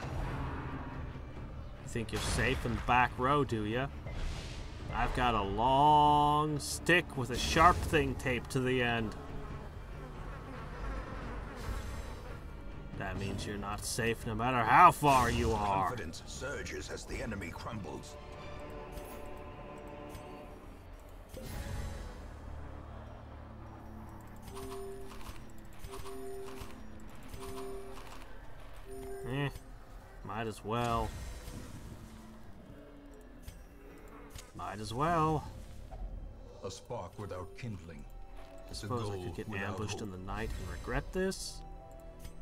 S1: You think you're safe in the back row, do ya? I've got a long stick with a sharp thing taped to the end. That means you're not safe no matter how far you are.
S3: Confidence surges as the enemy crumbles.
S1: Might as well. Might as well.
S3: A spark without kindling.
S1: I suppose I could get ambushed in the night and regret this.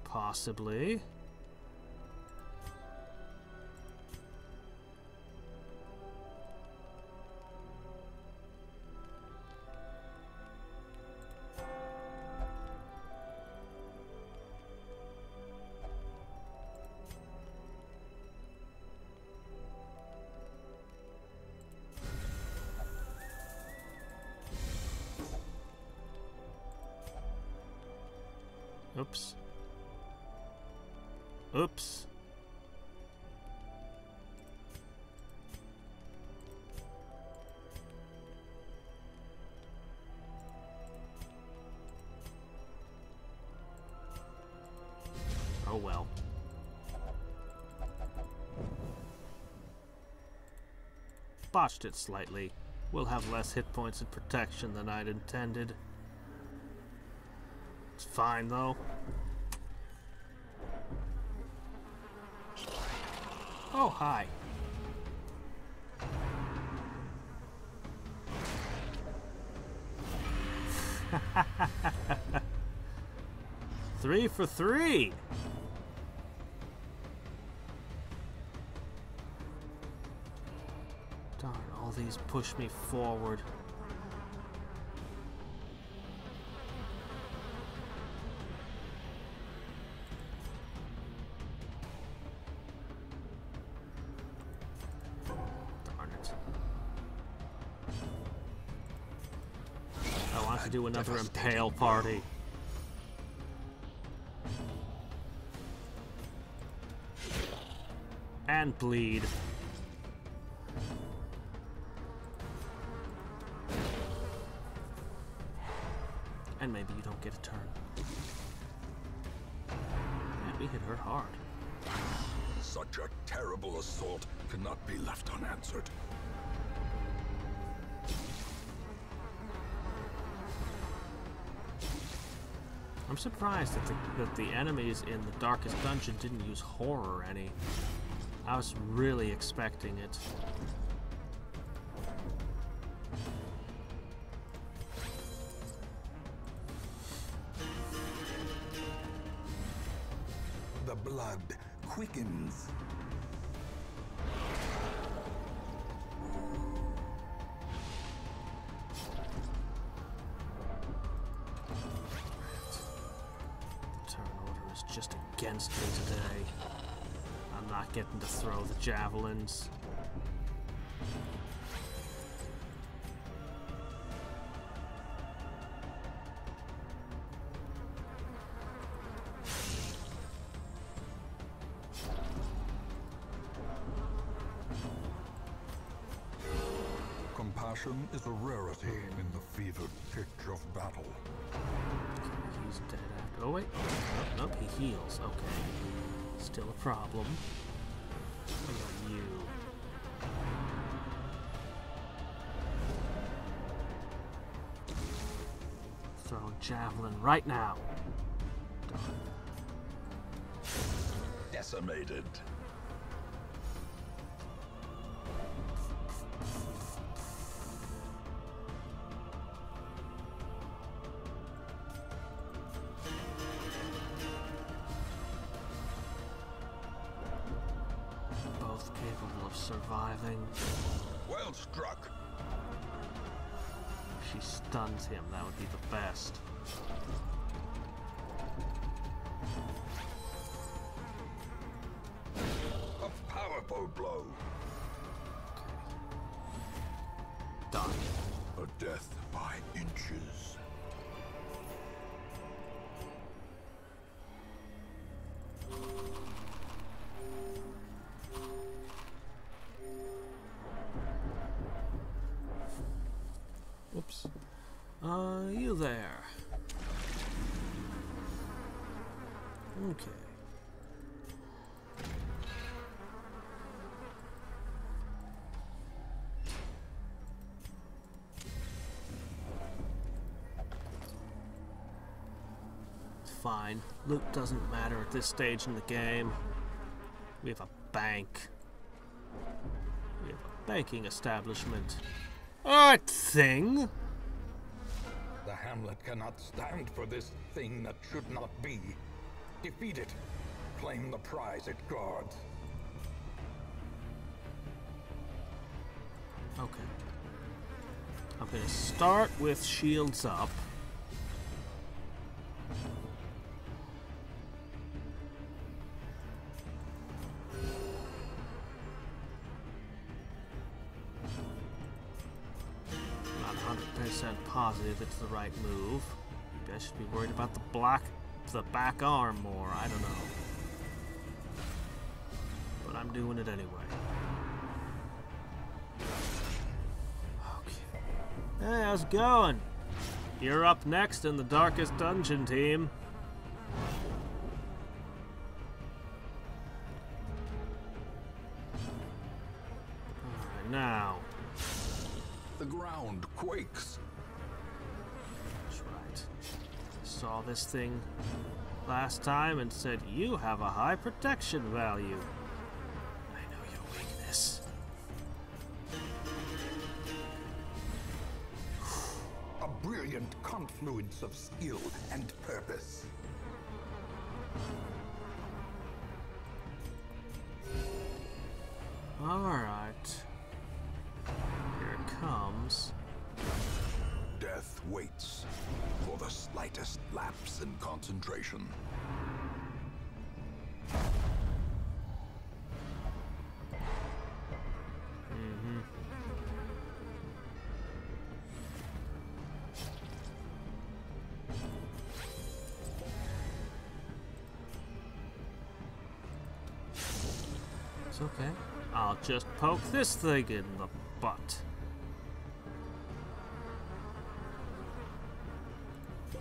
S1: Possibly. Oops. Oops. Oh well. Botched it slightly. We'll have less hit points and protection than I'd intended. It's fine though. Oh, hi. Three for three. Darn, all these push me forward. To do another impale party. And bleed. And maybe you don't get a turn. Man, we hit her hard.
S3: Such a terrible assault cannot be left unanswered.
S1: I'm surprised that the enemies in the Darkest Dungeon didn't use horror any. I was really expecting it.
S3: The blood quickens.
S1: against me today. I'm not getting to throw the javelins.
S3: Compassion is a rarity in the fevered pitch of battle.
S1: He's dead after. Oh wait. Nope, nope, he heals. Okay. Still a problem. What about you? Throwing javelin right now. Darn.
S2: Decimated.
S1: Both capable of surviving.
S2: Well struck.
S1: If she stuns him, that would be the best.
S2: A powerful blow.
S1: Done.
S3: A death by inches.
S1: Whoops. You there. Okay. Fine. Loot doesn't matter at this stage in the game. We have a bank. We have a banking establishment. Alright, thing.
S3: The hamlet cannot stand for this thing that should not be. Defeat it. Claim the prize it guards.
S1: Okay. I'm gonna start with shields up. Not 100% positive it's the right move. Maybe I should be worried about the back arm more. I don't know. But I'm doing it anyway. Hey, how's it going? You're up next in the Darkest Dungeon, team. Alright, now.
S3: The ground quakes.
S1: That's right. Saw this thing last time and said, you have a high protection value. I know your weakness.
S3: A brilliant confluence of skill and purpose.
S1: Alright. Here it comes.
S3: Death waits for the slightest lapse in concentration.
S1: It's okay. I'll just poke this thing in the butt.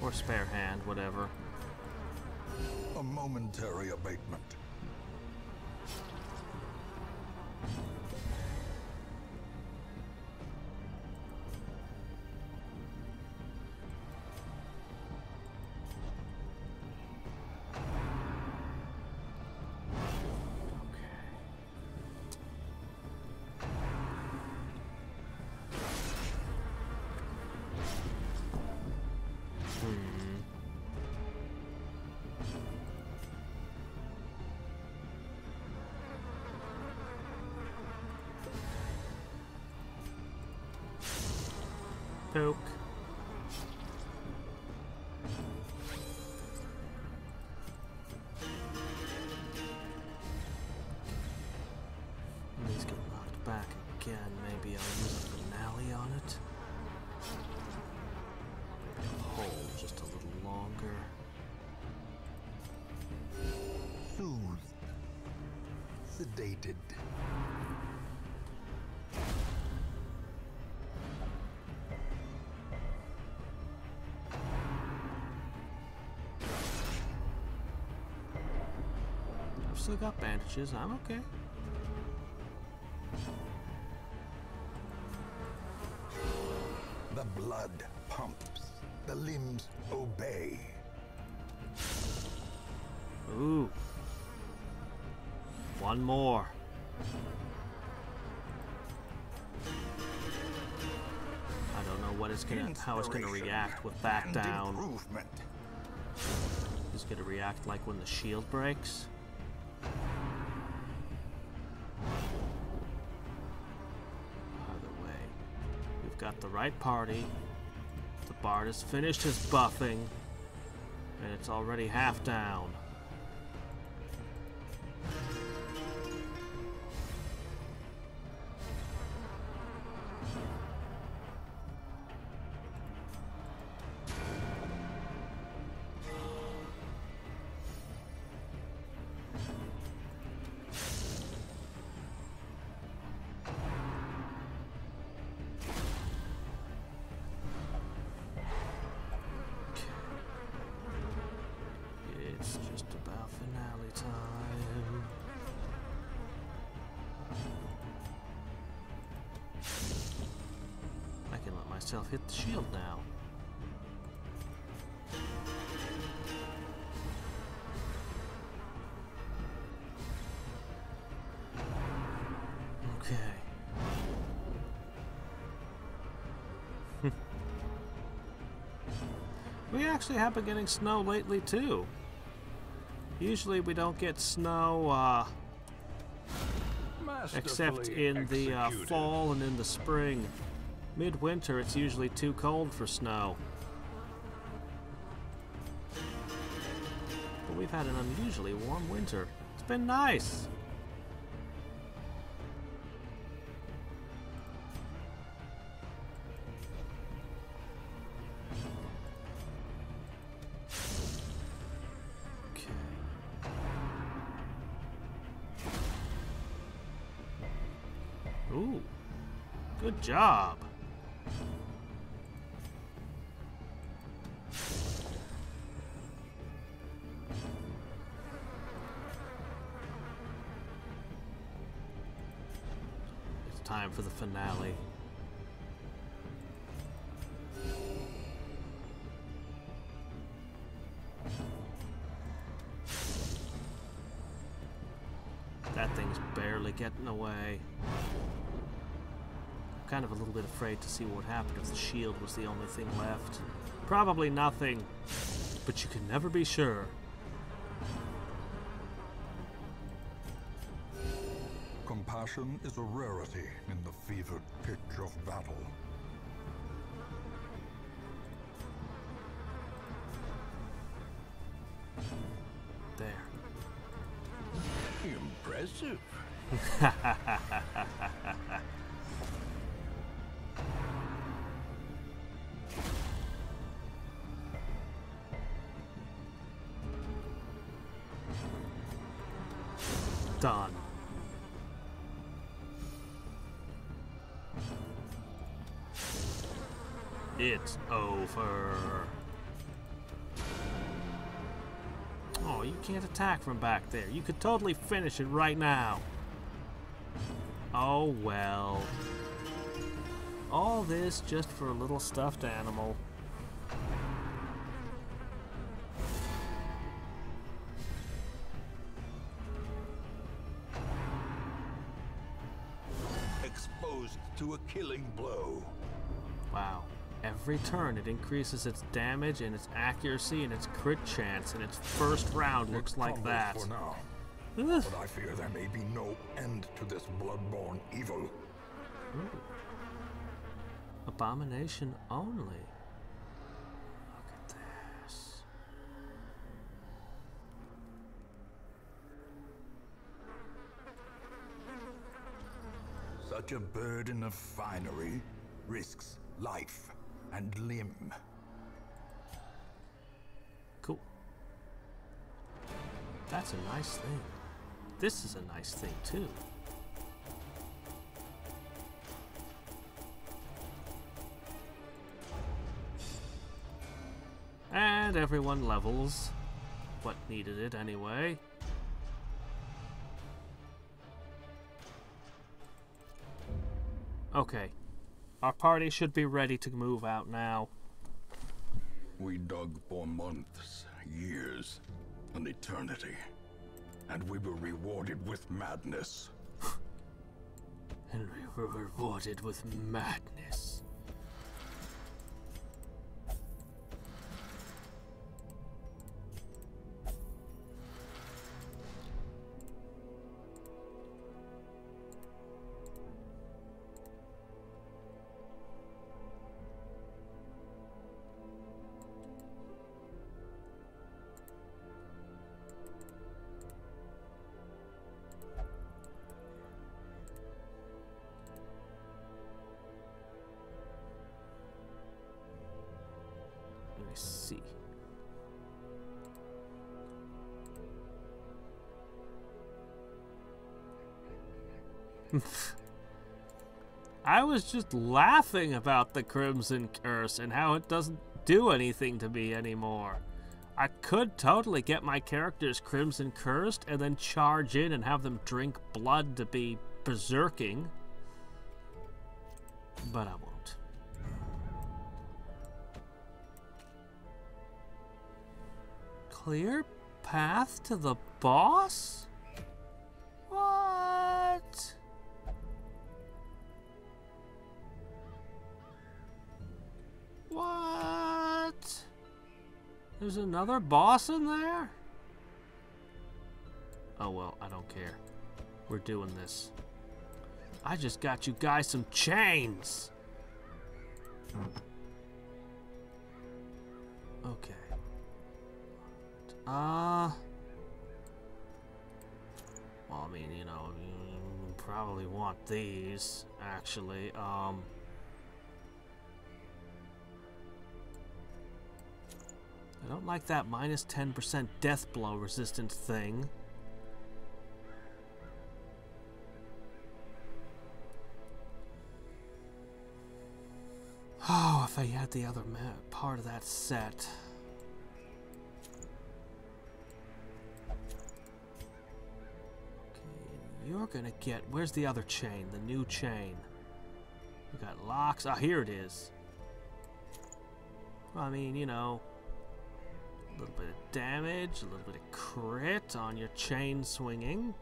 S1: Or spare hand, whatever.
S3: A momentary abatement.
S1: Poke.
S3: sedated.
S1: I've still got bandages. I'm okay.
S3: The blood pumps. The limbs obey.
S1: Ooh. One more. I don't know what it's gonna, how it's gonna react with back
S3: and
S1: down.
S3: Improvement.
S1: It's gonna react like when the shield breaks. Either way, we've got the right party. The bard has finished his buffing, and it's already half down. It's just about finale time. I can let myself hit the shield now. Okay. We actually have been getting snow lately too. Usually we don't get snow except in the fall and in the spring. Midwinter it's usually too cold for snow. But we've had an unusually warm winter. It's been nice. Ooh, good job. It's time for the finale. That thing's barely getting away. Kind of a little bit afraid to see what would happen if the shield was the only thing left. Probably nothing, but you can never be sure.
S3: Compassion is a rarity in the fevered pitch of battle.
S1: There.
S2: Impressive.
S1: Done. It's over. Oh, you can't attack from back there. You could totally finish it right now. Oh, well. All this just for a little stuffed animal.
S3: Exposed to a killing blow.
S1: Wow. Every turn it increases its damage and its accuracy and its crit chance, and its first round looks like that.
S3: For now.
S1: Ugh.
S3: But I fear there may be no end to this bloodborne evil.
S1: Ooh. Abomination only. Look at this.
S3: Such a burden of finery risks life and limb.
S1: Cool. That's a nice thing. this is a nice thing, too. And everyone levels what needed it anyway. Okay. Our party should be ready to move out now.
S2: We dug for months, years, an eternity. And we were rewarded with madness.
S1: And we were rewarded with madness. Let me see. I was just laughing about the Crimson Curse and how it doesn't do anything to me anymore. I could totally get my characters Crimson Cursed and then charge in and have them drink blood to be berserking. But I won't. Clear path to the boss? What? What? There's another boss in there? Oh well, I don't care. We're doing this. I just got you guys some chains. Okay. Well, I mean, you know, you probably want these, actually. I don't like that minus 10% death blow resistance thing. Oh, if I had the other part of that set. Okay, you're gonna get... Where's the other chain? The new chain. We got locks. Ah, here it is. I mean, you know... A little bit of damage, a little bit of crit on your chain swinging.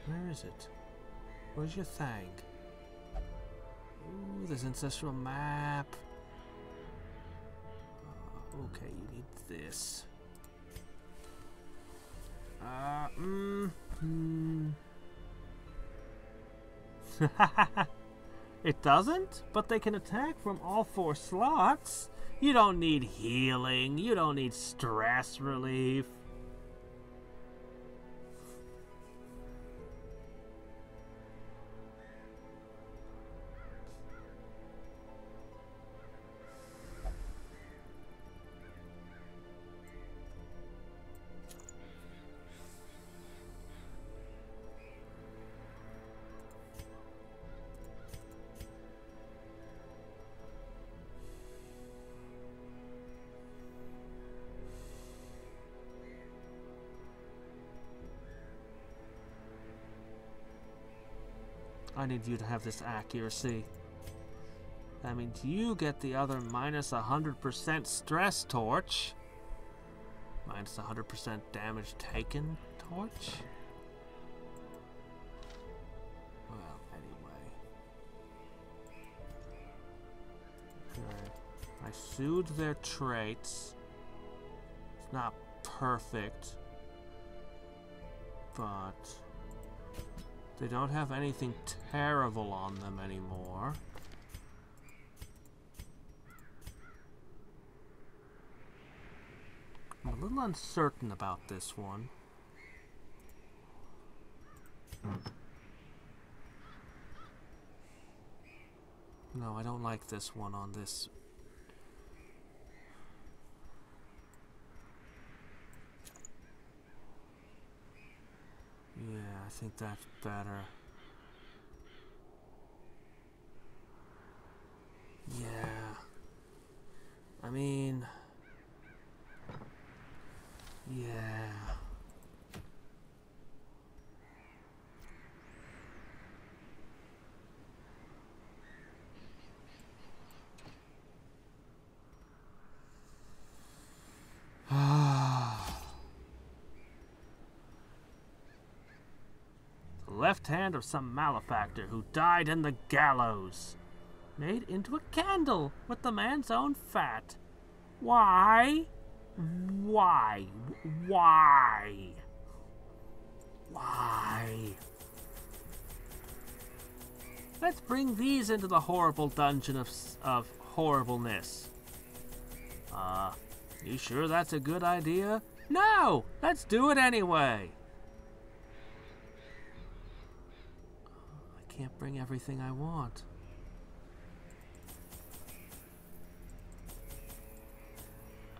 S1: Where is it? Where's your thing? Ooh, there's ancestral map. Okay, you need this. It doesn't? But they can attack from all 4 slots. You don't need healing. You don't need stress relief. I need you to have this accuracy. That means you get the other minus 100% stress torch. Minus 100% damage taken torch. Well, anyway. Okay. I soothed their traits. It's not perfect. But... they don't have anything terrible on them anymore. I'm a little uncertain about this one. No, I don't like this one on this I think that's better. Yeah. I mean... yeah. The left hand of some malefactor who died in the gallows. Made into a candle with the man's own fat. Why? Why? Why? Why? Let's bring these into the horrible dungeon of horribleness. You sure that's a good idea? No! Let's do it anyway! I can't bring everything I want.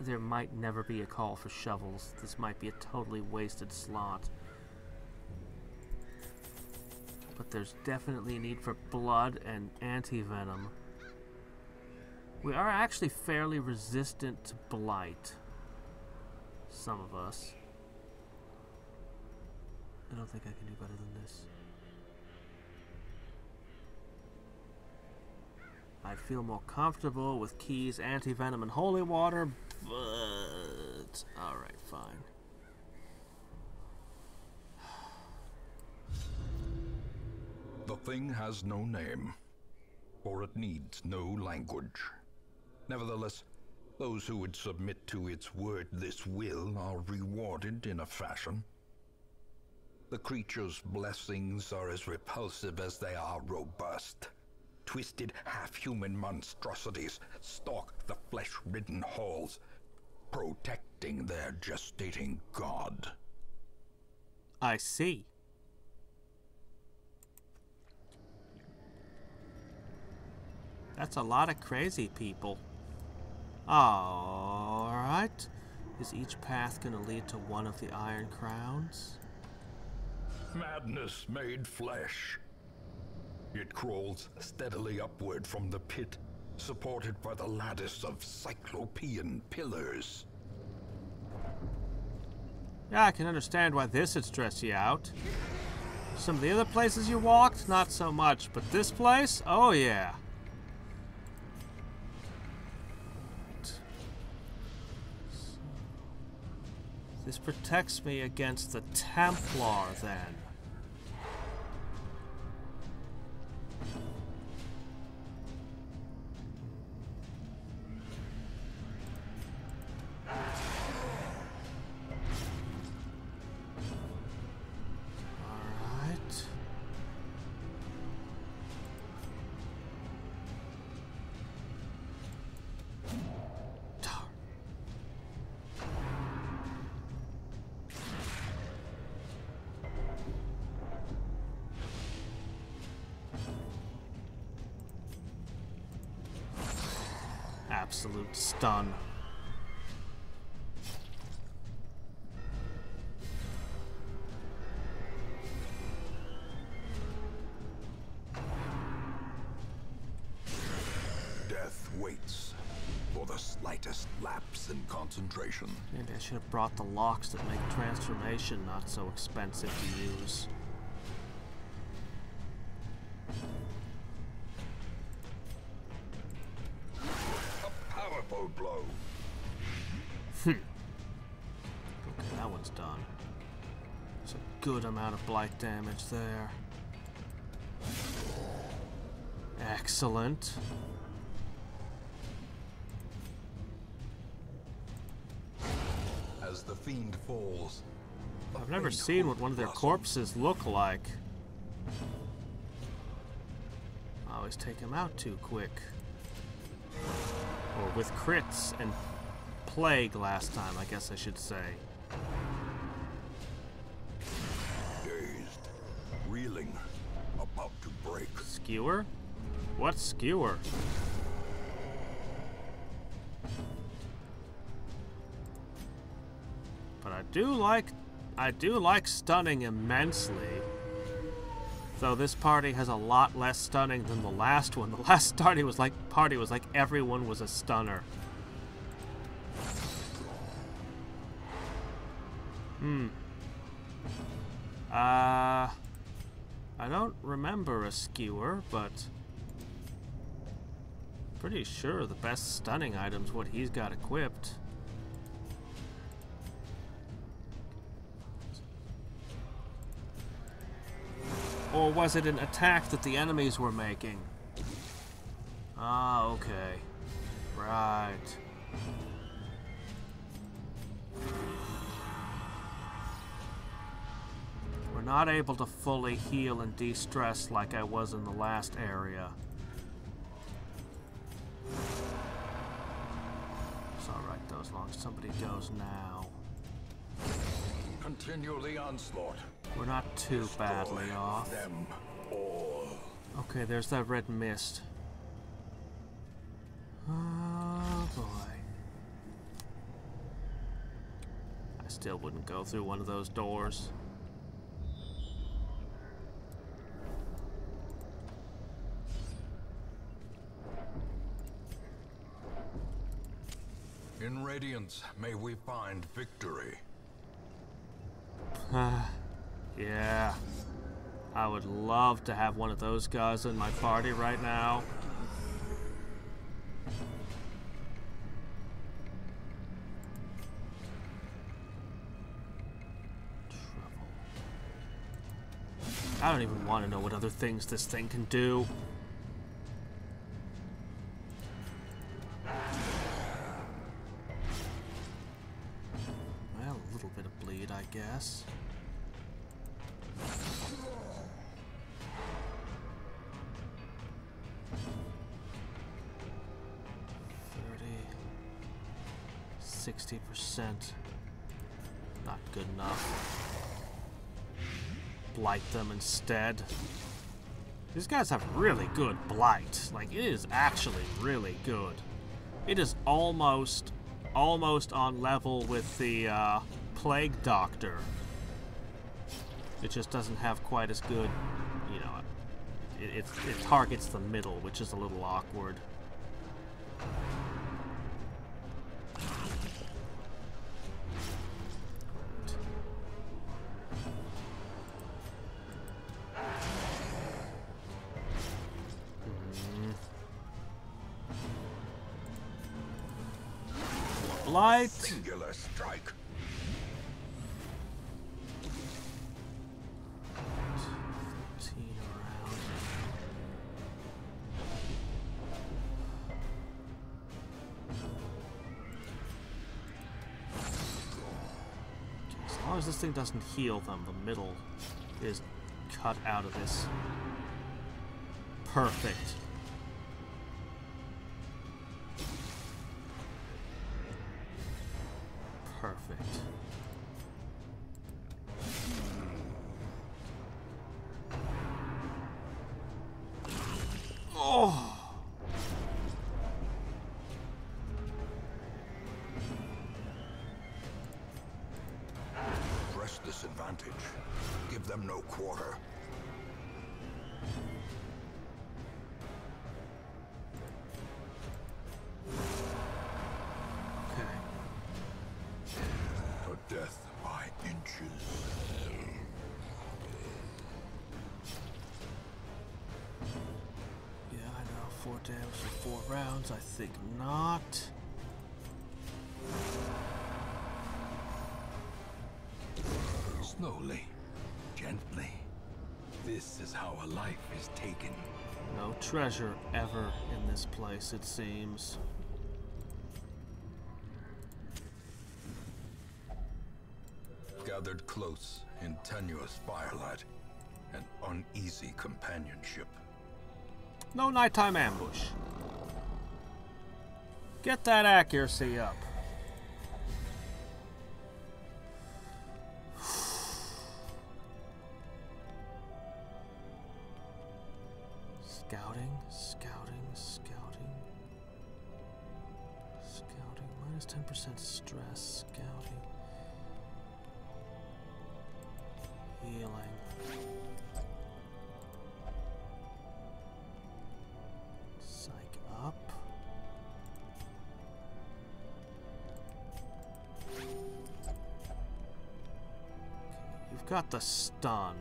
S1: There might never be a call for shovels. This might be a totally wasted slot. But there's definitely a need for blood and anti-venom. We are actually fairly resistant to blight. Some of us. I don't think I can do better than this. I'd feel more comfortable with keys, anti-venom, and holy water, but... alright, fine.
S2: The thing has no name, or it needs no language. Nevertheless, those who would submit to its word this will are rewarded in a fashion. The creature's blessings are as repulsive as they are robust. Twisted, half-human monstrosities stalk the flesh-ridden halls, protecting their gestating god.
S1: I see. That's a lot of crazy people. Alright. Is each path going to lead to one of the Iron Crowns?
S2: Madness made flesh. It crawls steadily upward from the pit, supported by the lattice of cyclopean pillars.
S1: Yeah, I can understand why this would stress you out. Some of the other places you walked, not so much, but this place, oh yeah. This protects me against the Templar, then. Absolute stun.
S3: Death waits for the slightest lapse in concentration.
S1: Maybe I should have brought the locks that make transformation not so expensive to use.
S3: Blow.
S1: Okay, that one's done. There's a good amount of blight damage there. Excellent.
S2: As the fiend falls,
S1: I've never seen what one of their corpses look like. I always take him out too quick. Or with crits and plague last time, I guess I should say.
S3: Dazed, reeling, about to break.
S1: Skewer? What skewer? But I do like stunning immensely. So this party has a lot less stunning than the last one. The last party was like everyone was a stunner. I don't remember a skewer, but pretty sure the best stunning item's what he's got equipped. Or was it an attack that the enemies were making? Ah, okay. Right. We're not able to fully heal and de-stress like I was in the last area. It's alright though, as long as somebody goes now.
S2: Continue the onslaught.
S1: We're not too badly off.
S2: Them all.
S1: Okay, there's that red mist. Oh boy. I still wouldn't go through one of those doors.
S3: In Radiance, may we find victory.
S1: Yeah. I would love to have one of those guys in my party right now. Trouble. I don't even want to know what other things this thing can do. Well, a little bit of bleed, I guess. %, not good enough. Blight them instead. These guys have really good blight. Like, it is actually really good. It is almost on level with the Plague Doctor. It just doesn't have quite as good, you know, it targets the middle, which is a little awkward. Light.
S3: Singular strike.
S1: As long as this thing doesn't heal them, the middle is cut out of this. Perfect. Perfect. Oh!
S3: Press this advantage. Give them no quarter. Death by inches.
S1: Yeah, I know. 4 damage for 4 rounds. I think not.
S3: Slowly, gently. This is how a life is taken.
S1: No treasure ever in this place, it seems.
S3: Gathered close in tenuous firelight, an uneasy companionship.
S1: No nighttime ambush. Get that accuracy up. Scouting, scouting, scouting. Scouting, minus 10% stress, scouting. Healing. I've got the stun.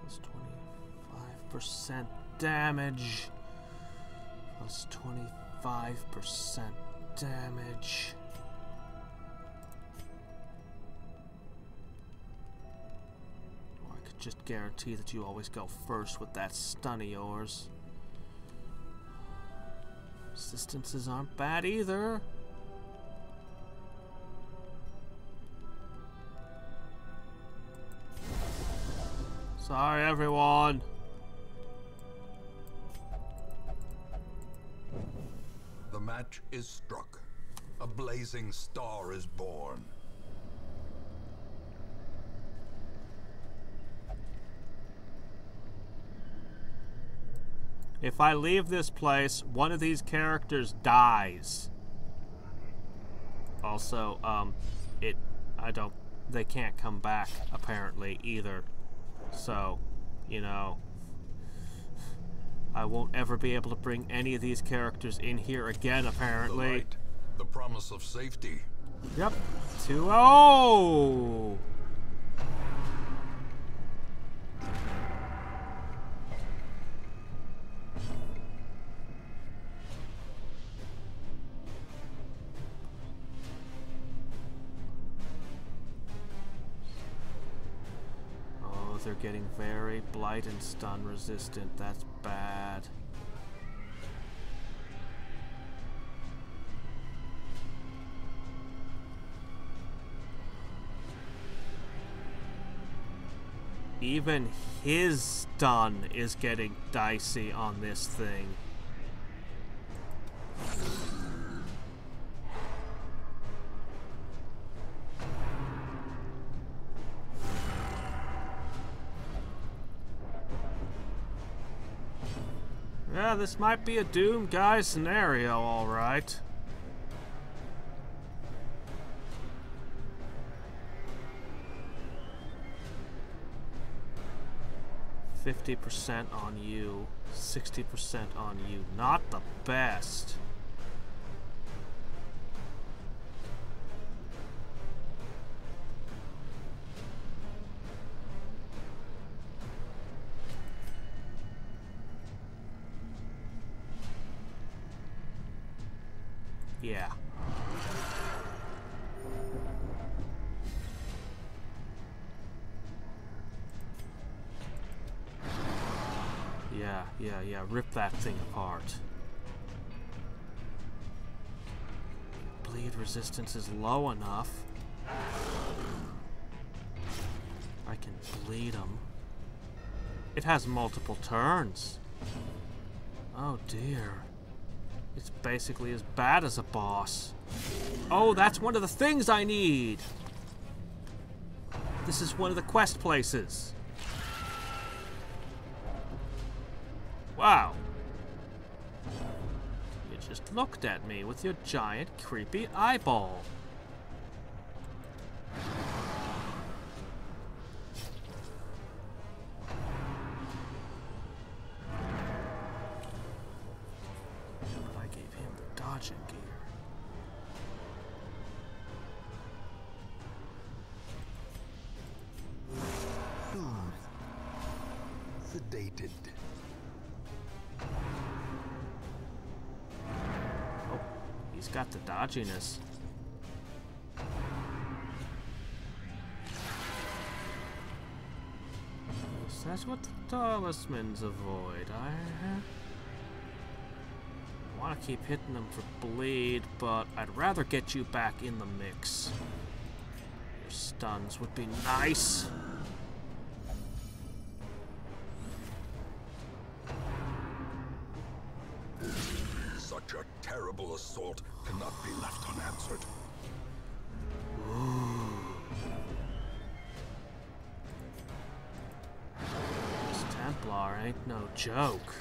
S1: Plus 25% damage. Plus 25% damage. Or I could just guarantee that you always go first with that stun of yours. Resistances aren't bad either. Sorry, everyone.
S3: The match is struck. A blazing star is born.
S1: If I leave this place, one of these characters dies. Also, they can't come back, apparently, either. So, you know, I won't ever be able to bring any of these characters in here again, apparently.
S3: The light, the promise of safety.
S1: Yep. 2-0! They're getting very blight and stun resistant. That's bad. Even his stun is getting dicey on this thing. Yeah, this might be a Doom Guy scenario, alright. %50 on you, 60% on you. Not the best. Yeah. Yeah, rip that thing apart. Bleed resistance is low enough. I can bleed him. It has multiple turns. Oh dear. It's basically as bad as a boss. Oh, that's one of the things I need! This is one of the quest places. Wow. You just looked at me with your giant, creepy eyeball. But I gave him the dodging gear.
S3: Sedated.
S1: Oh, he's got the dodginess. So that's what the talismans avoid. I want to keep hitting them for bleed, but I'd rather get you back in the mix. Your stuns would be nice.
S3: Such a terrible assault cannot be left unanswered.
S1: This Templar ain't no joke.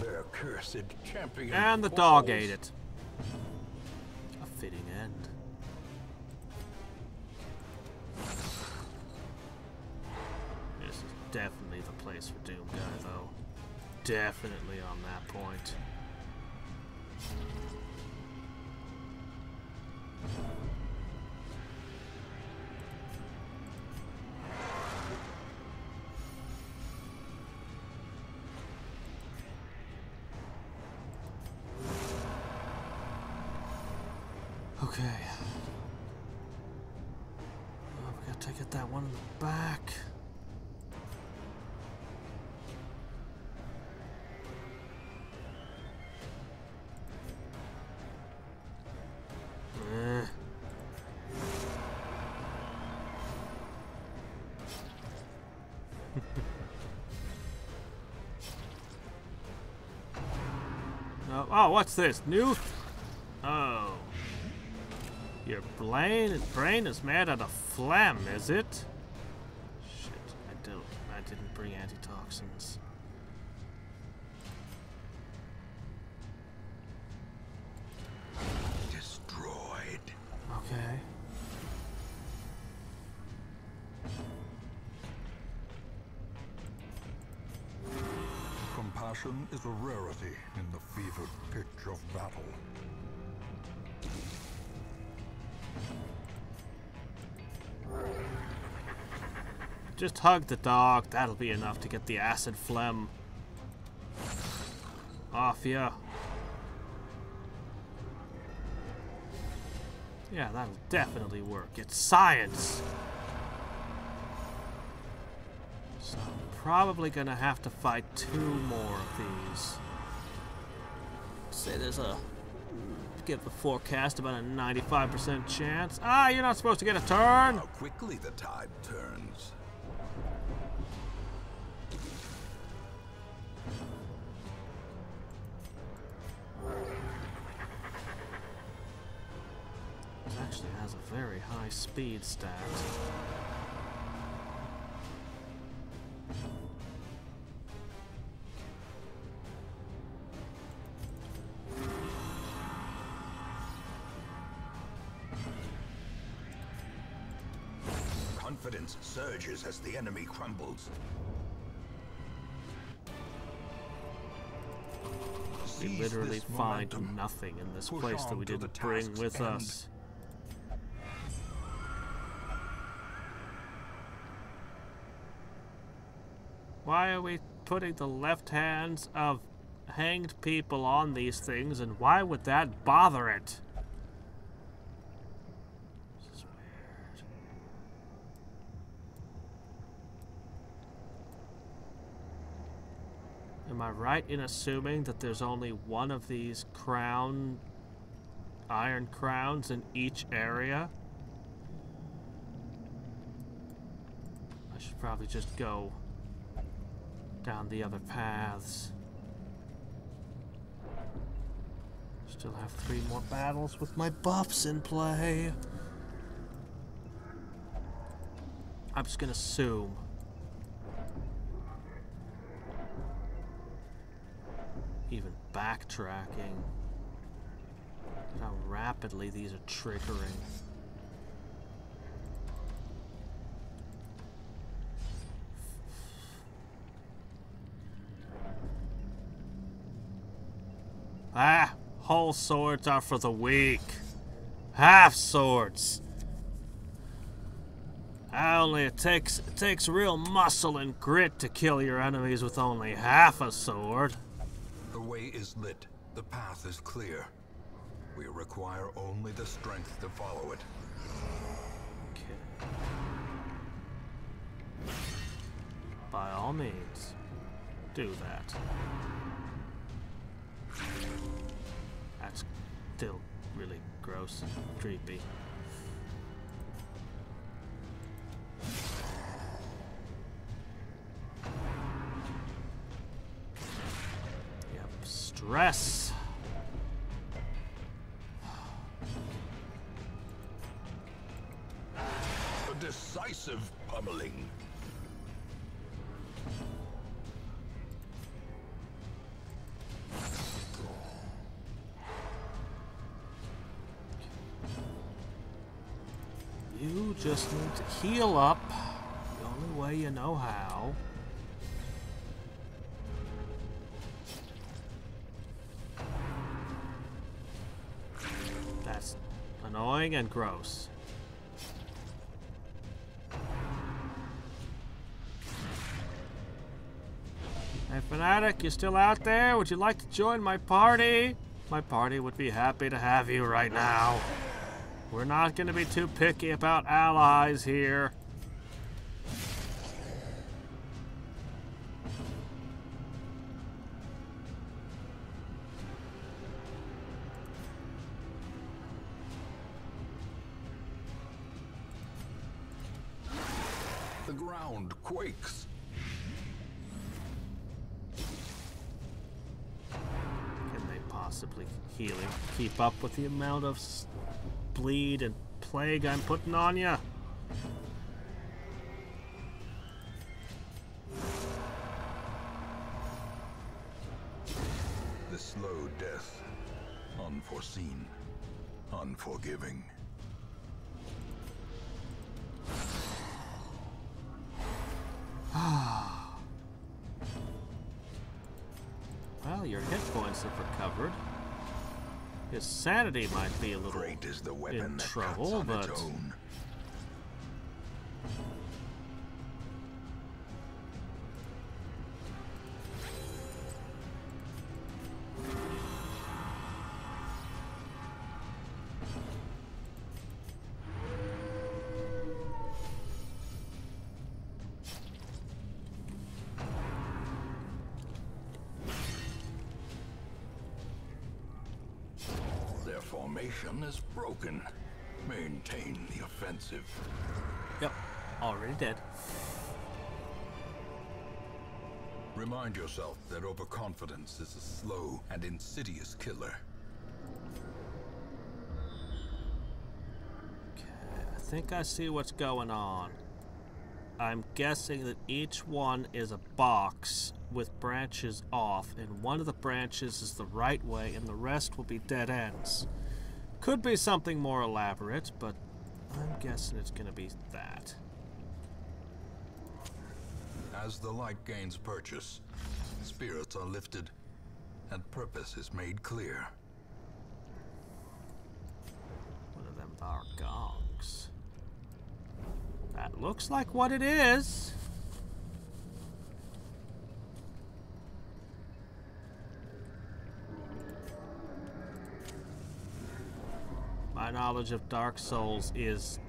S3: There Cursed champion.
S1: And the dog ate it. A fitting end. This is definitely the place for Doom Guy, though. Definitely on that point. Okay. Oh, we gotta get that one in the back. Oh, what's this? New? Oh. Your brain is made out of phlegm, is it? Shit, I didn't bring antitoxins.
S3: Destroyed.
S1: Okay.
S3: Compassion is a rarity in the fevered pitch of battle.
S1: Just hug the dog. That'll be enough to get the acid phlegm off ya. Yeah, that'll definitely work. It's science. So I'm probably gonna have to fight 2 more of these. Say there's a... give the forecast about a 95% chance. Ah, you're not supposed to get a turn!
S3: How quickly the tide turns.
S1: It actually has a very high speed stat.
S3: Confidence surges as the enemy crumbles.
S1: We literally find nothing in this place that we didn't bring with us. Why are we putting the left hands of hanged people on these things, and why would that bother it? This is weird. Am I right in assuming that there's only one of these iron crowns in each area? I should probably just go down the other paths. Still have 3 more battles with my buffs in play. I'm just gonna assume. Even backtracking. Look how rapidly these are triggering. Ah, whole swords are for the weak. Half swords. It takes real muscle and grit to kill your enemies with only half a sword.
S3: The way is lit. The path is clear. We require only the strength to follow it.
S1: Okay. By all means, do that. That's still really gross and creepy. Yep, stress.
S3: A decisive pummeling.
S1: You just need to heal up the only way you know how. That's annoying and gross. Hey Fanatic, you still out there? Would you like to join my party? My party would be happy to have you right now. We're not going to be too picky about allies here.
S3: The ground quakes.
S1: Can they possibly keep up with the amount of bleed and plague I'm putting on ya?
S3: The slow death. Unforeseen. Unforgiving.
S1: Well, your hit points have recovered. His sanity might be a little
S3: Great is the weapon
S1: in
S3: that
S1: trouble,
S3: cuts on its
S1: but
S3: own. Their formation is broken. Maintain the offensive.
S1: yep, already dead.
S3: Remind yourself that overconfidence is a slow and insidious killer.
S1: Okay, I think I see what's going on. I'm guessing that each one is a box with branches off, and one of the branches is the right way, and the rest will be dead ends. Could be something more elaborate, but I'm guessing it's going to be that.
S3: As the light gains purchase, spirits are lifted, and purpose is made clear.
S1: One of them are gongs. That looks like what it is. My knowledge of Dark Souls is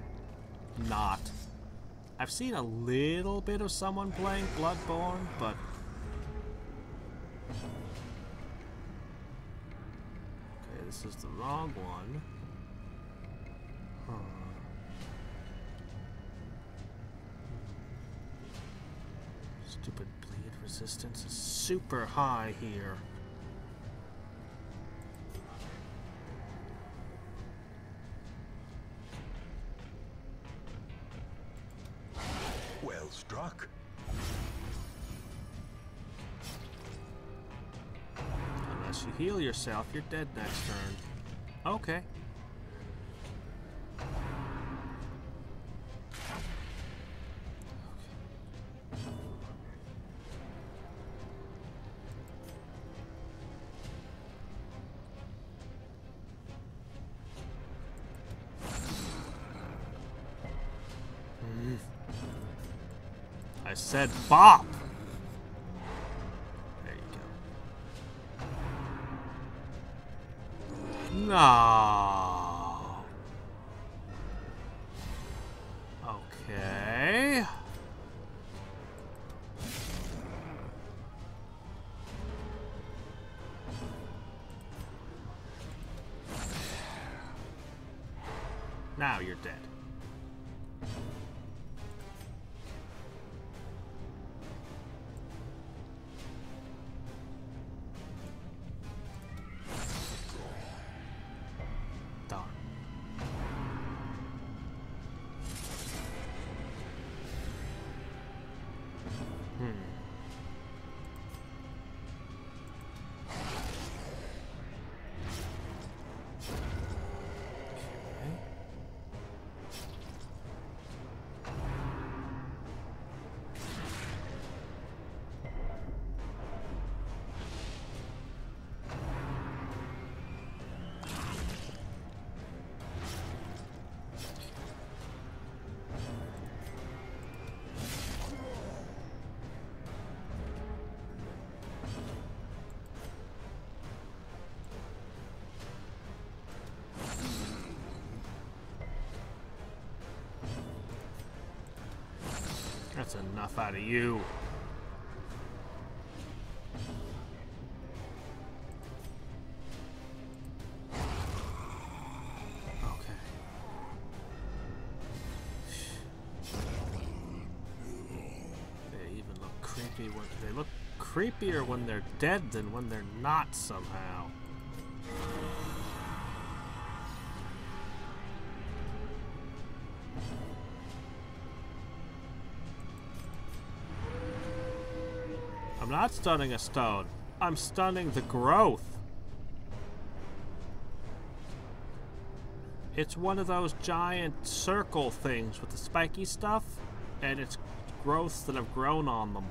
S1: not. I've seen a little bit of someone playing Bloodborne, but okay, this is the wrong one. Huh. Stupid bleed resistance is super high here.
S3: Well struck.
S1: Unless you heal yourself, you're dead next turn. Okay. I said bop! There you go. No. Okay. Now you're dead. Darn. Okay. That's enough out of you. Okay. They even look creepy when they look creepier when they're dead than when they're not somehow. I'm not stunning a stone. I'm stunning the growth. It's one of those giant circle things with the spiky stuff, and it's growths that have grown on them.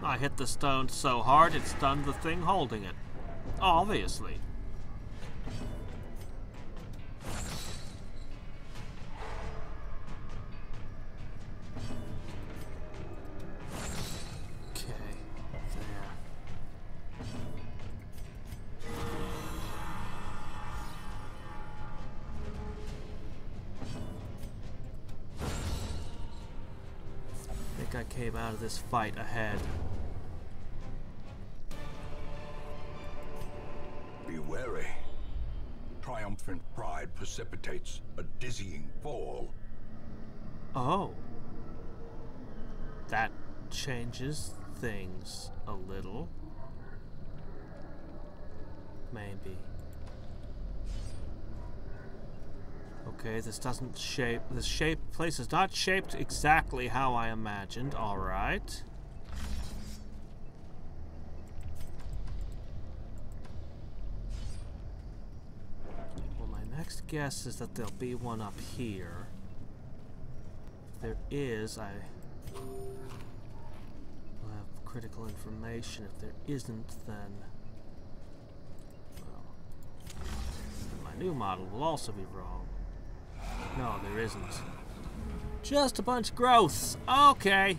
S1: I hit the stone so hard it stunned the thing holding it. Obviously. Okay, there. I think I came out of this fight ahead.
S3: Be wary. Triumphant pride precipitates a dizzying fall.
S1: Oh. That changes things a little. Maybe. Okay, this doesn't shape... This place is not shaped exactly how I imagined. Alright. Next guess is that there'll be one up here. If there is, I will have critical information. If there isn't, then... well, my new model will also be wrong. No, there isn't. Just a bunch of growths. Okay.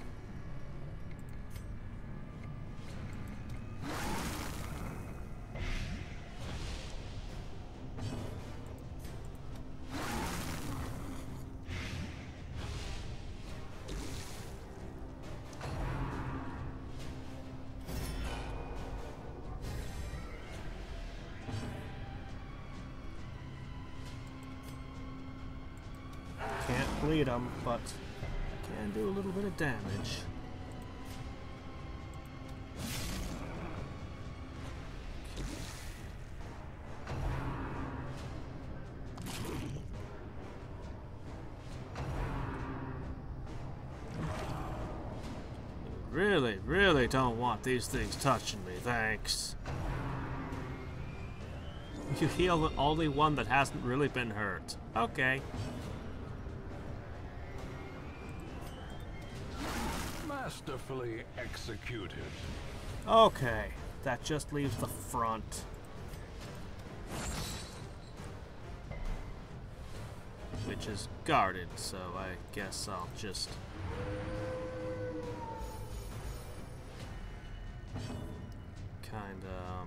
S1: Can't bleed them, but can do a little bit of damage. Really don't want these things touching me, thanks. You heal the only one that hasn't really been hurt. Okay.
S3: Masterfully executed.
S1: Okay, that just leaves the front. Which is guarded, so I guess I'll just... kinda,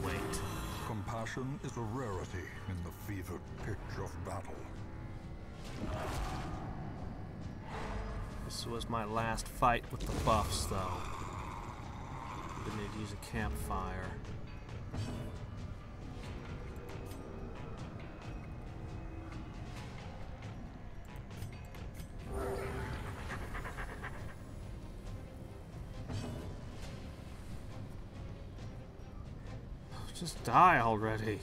S1: wait.
S3: Compassion is a rarity in the fevered pitch of battle.
S1: This was my last fight with the buffs, though. Didn't need to use a campfire. Just die already.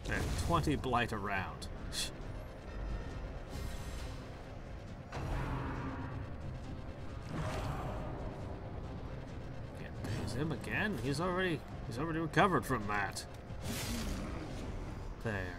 S1: There, 20 blight around. Can't daze him again? He's already recovered from that. There.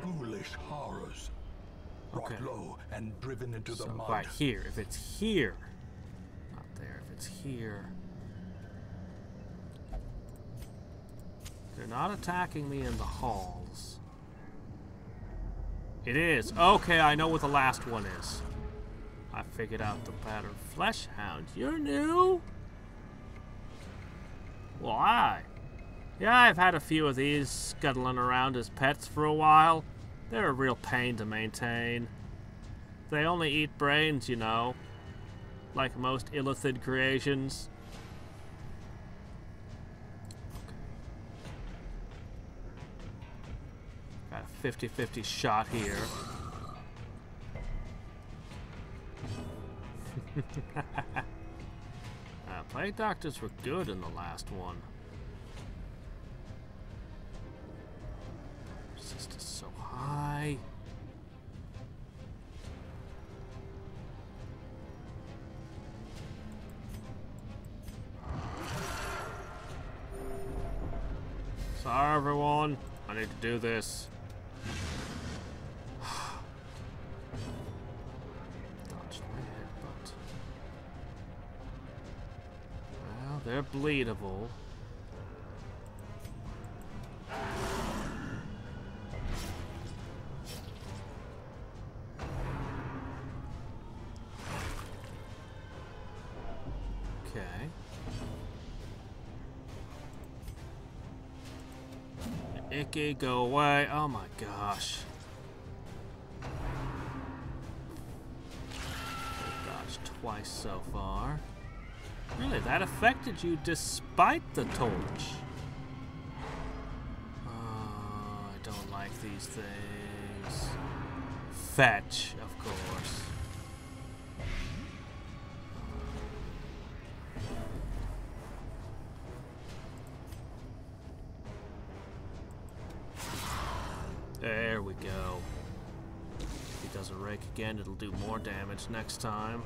S3: Foolish horrors. Brought
S1: Okay.
S3: low and driven into the
S1: So
S3: mud.
S1: right here. If it's here. Not there. If it's here. They're not attacking me in the halls. It is. Okay, I know what the last one is. I figured out the pattern. Flesh hound. You're new? Why? Yeah, I've had a few of these scuttling around as pets for a while. They're a real pain to maintain. They only eat brains, you know. Like most illithid creations. Got a 50-50 shot here. Plague doctors were good in the last one. Resistance so high. Sorry, everyone. I need to do this. Dodged my headbutt. Well, they're bleedable. Okay. Icky, go away. Oh my gosh. Dodged twice so far. Really, that affected you despite the torch. I don't like these things. Fetch, of course. There we go. If he does a rake again, it'll do more damage next time.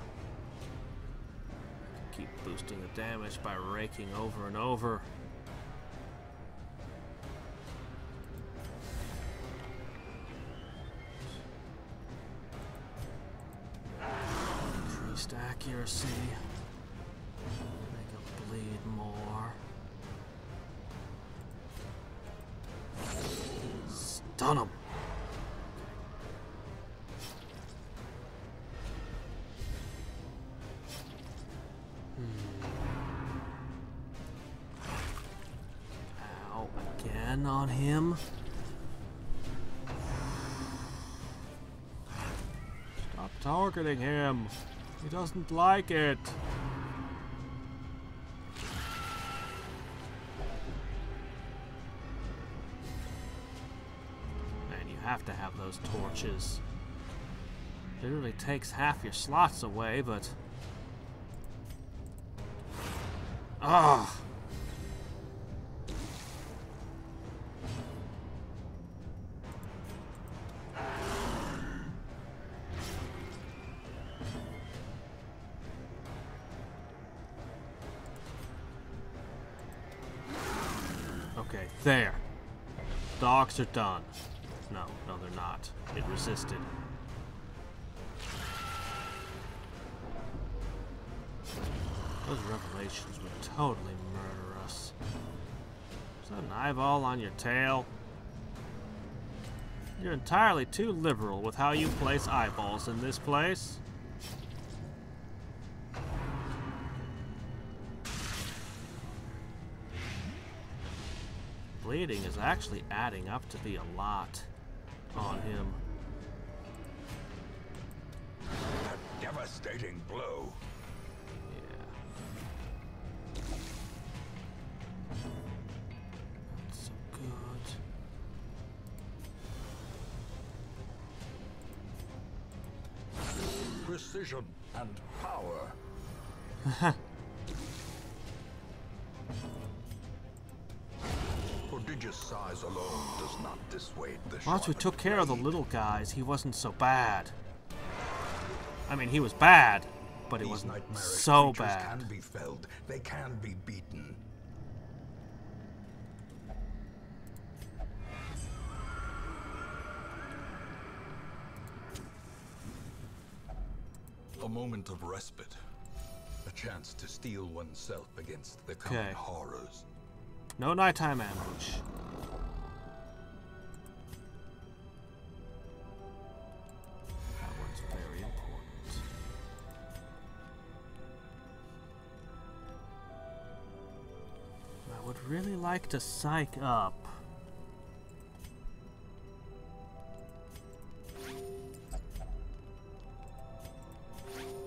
S1: Keep boosting the damage by raking over and over. Increased accuracy. Make him bleed more. Stun him. Ow, again on him. Stop targeting him. He doesn't like it. Man, you have to have those torches. Literally takes half your slots away, but... Ah! Okay, there. Dogs are done. No, they're not. It resisted. Those revelations would totally murder us. Is that an eyeball on your tail? You're entirely too liberal with how you place eyeballs in this place. Bleeding is actually adding up to be a lot on him.
S3: A devastating blow.
S1: So good.
S3: Chris precision and power. Prodigious size alone does not dissuade the
S1: Once we
S3: sharpened
S1: took care of the
S3: blade.
S1: little guys, he wasn't so bad. I mean, he was bad, but he
S3: These
S1: wasn't
S3: nightmarish
S1: so
S3: creatures
S1: bad.
S3: can be felled. They can be beaten. A moment of respite. A chance to steel oneself against the coming
S1: Okay.
S3: horrors.
S1: No nighttime ambush. That one's very important. I would really like to psych up.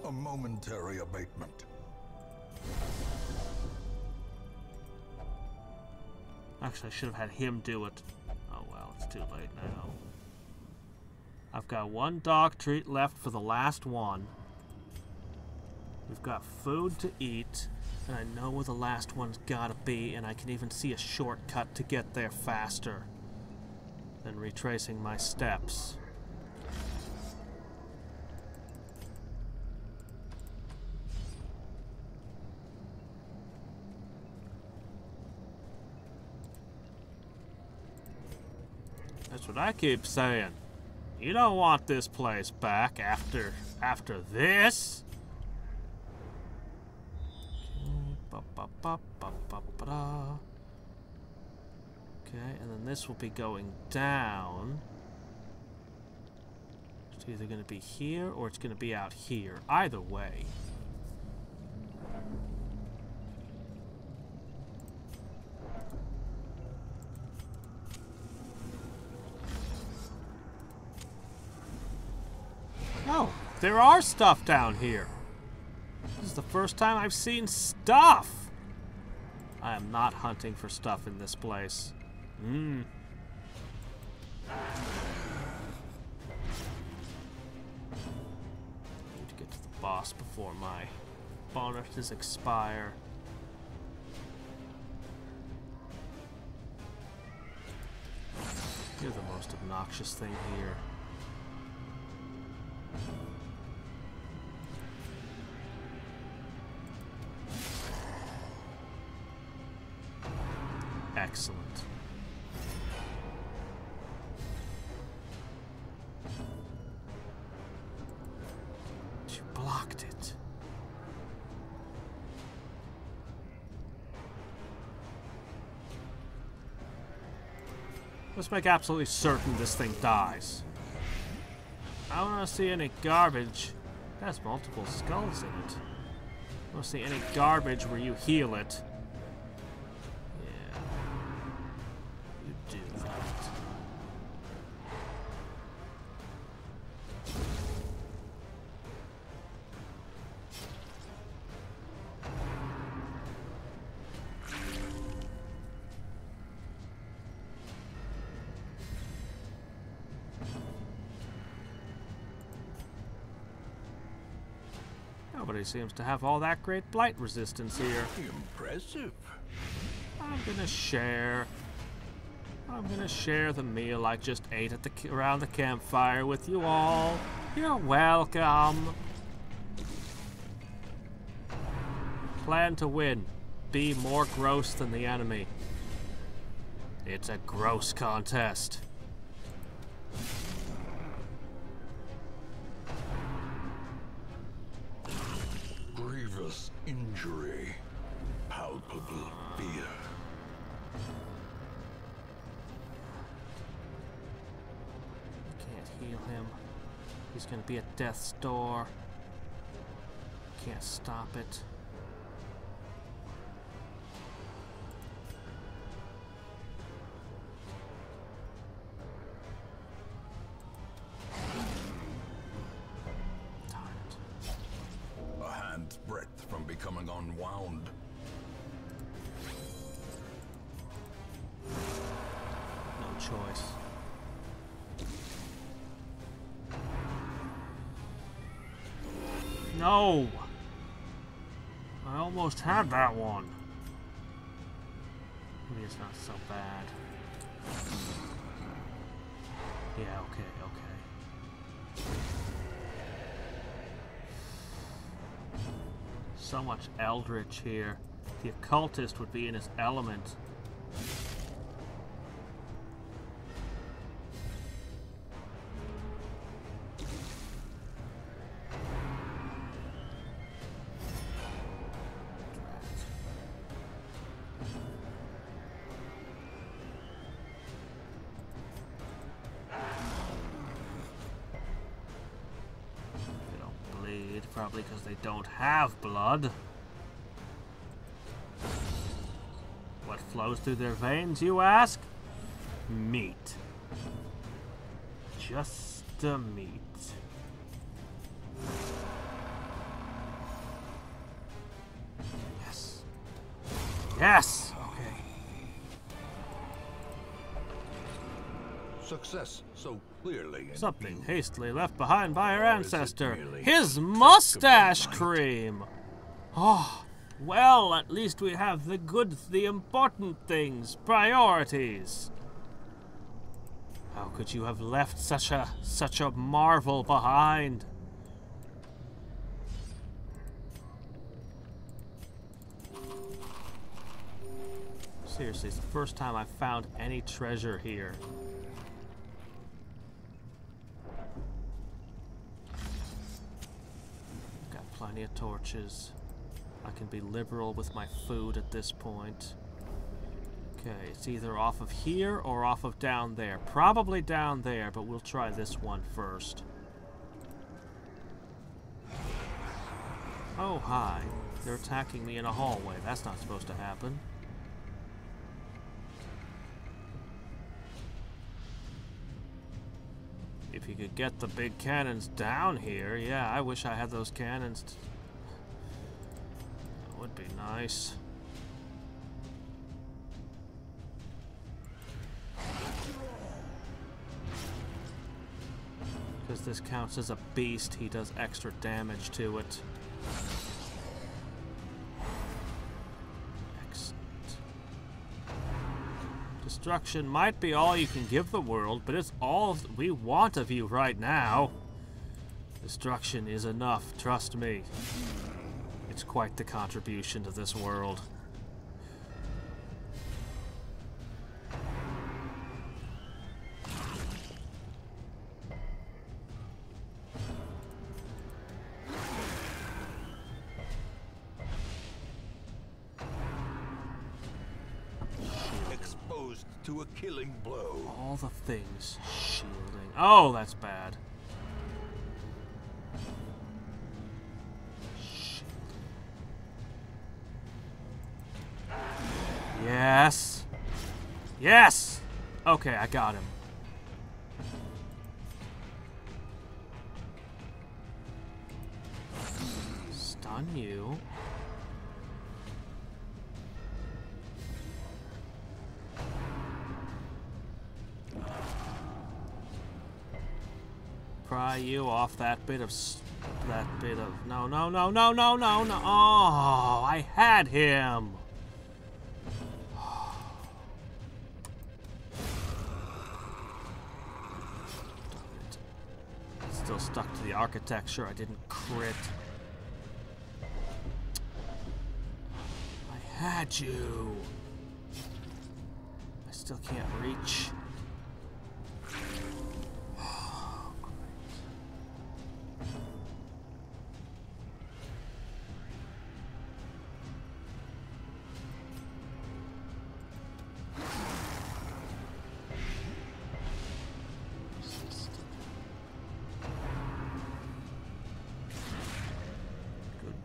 S3: A momentary abatement.
S1: Actually, I should have had him do it. Oh well, it's too late now. I've got one dog treat left for the last one. We've got food to eat, and I know where the last one's gotta be, and I can even see a shortcut to get there faster than retracing my steps. That's what I keep saying. You don't want this place back after this. Okay, and then this will be going down. It's either going to be here or it's going to be out here. Either way. Oh, there are stuff down here. This is the first time I've seen stuff. I am not hunting for stuff in this place. Need to get to the boss before my bonuses expire. You're the most obnoxious thing here. Excellent. You blocked it. Let's make absolutely certain this thing dies. I don't want to see any garbage. It has multiple skulls in it. I don't want to see any garbage where you heal it. Yeah. You do that. Nobody seems to have all that great blight resistance here.
S3: Impressive.
S1: I'm gonna share the meal I just ate at around the campfire with you all. You're welcome. Plan to win. Be more gross than the enemy. It's a gross contest.
S3: Grievous injury. Palpable fear.
S1: Can't heal him. He's gonna be at death's door. Can't stop it. Darn it.
S3: A hand's breadth from becoming unwound.
S1: No choice. No! I almost had that one. Maybe it's not so bad. Yeah, okay. So much eldritch here. The occultist would be in his element. Probably because they don't have blood. What flows through their veins, you ask? Meat. Just the meat. Yes. Yes! Okay.
S2: Success so clearly.
S1: Something hastily left behind by our ancestor. His mustache cream! Oh, well, at least we have the good, the important things, priorities. How could you have left such a marvel behind? Seriously, it's the first time I've found any treasure here. Plenty of torches. I can be liberal with my food at this point. Okay, it's either off of here or off of down there. Probably down there, but we'll try this one first. Oh, hi. They're attacking me in a hallway. That's not supposed to happen. If you could get the big cannons down here, yeah, I wish I had those cannons. That would be nice. Because this counts as a beast, he does extra damage to it. Destruction might be all you can give the world, but it's all we want of you right now. Destruction is enough, trust me. It's quite the contribution to this world.
S2: To a killing blow.
S1: All the things. Shielding. Oh, that's bad. Yes. Yes! Okay, I got him. Stun you. Pry you off that bit of no. Oh, I had him. Still stuck to the architecture. I didn't crit. I had you. I still can't reach.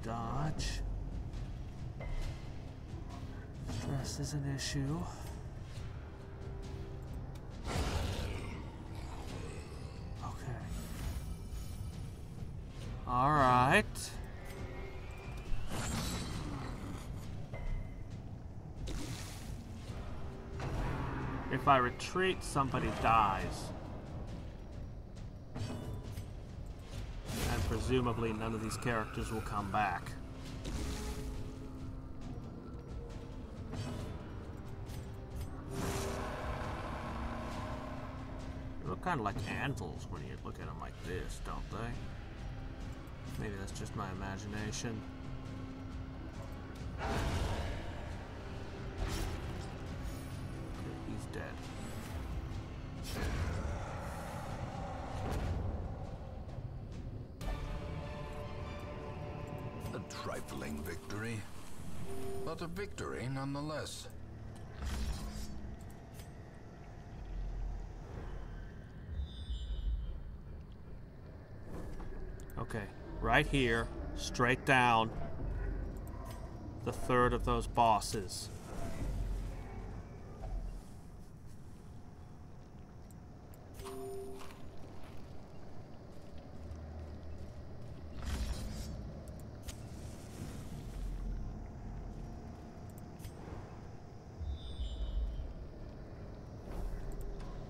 S1: Dodge. Stress is an issue. Okay. All right. If I retreat, somebody dies. And presumably none of these characters will come back. They look kind of like anvils when you look at them like this, don't they? Maybe that's just my imagination. Okay, he's dead.
S3: A trifling victory, but a victory nonetheless.
S1: Okay, right here, straight down, the third of those bosses.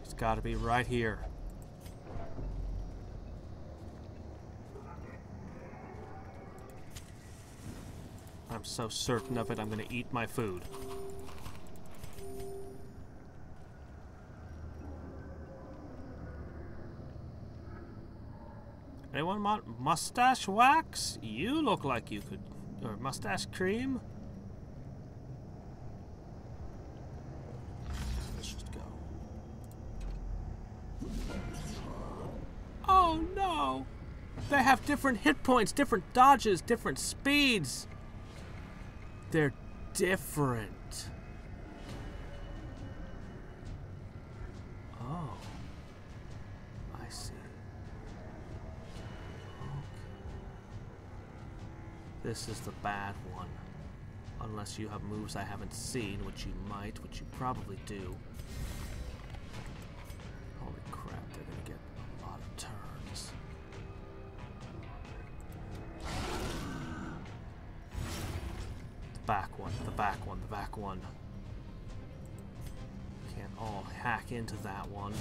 S1: It's got to be right here. I'm so certain of it, I'm gonna eat my food. Anyone want mustache wax? You look like you could. Or mustache cream? Let's just go. Oh no! They have different hit points, different dodges, different speeds. They're different. Oh. I see. Okay. This is the bad one. Unless you have moves I haven't seen, which you might, which you probably do. Holy crap, they're gonna get a lot of turns. Back one, the back one, the back one. Can't all hack into that one.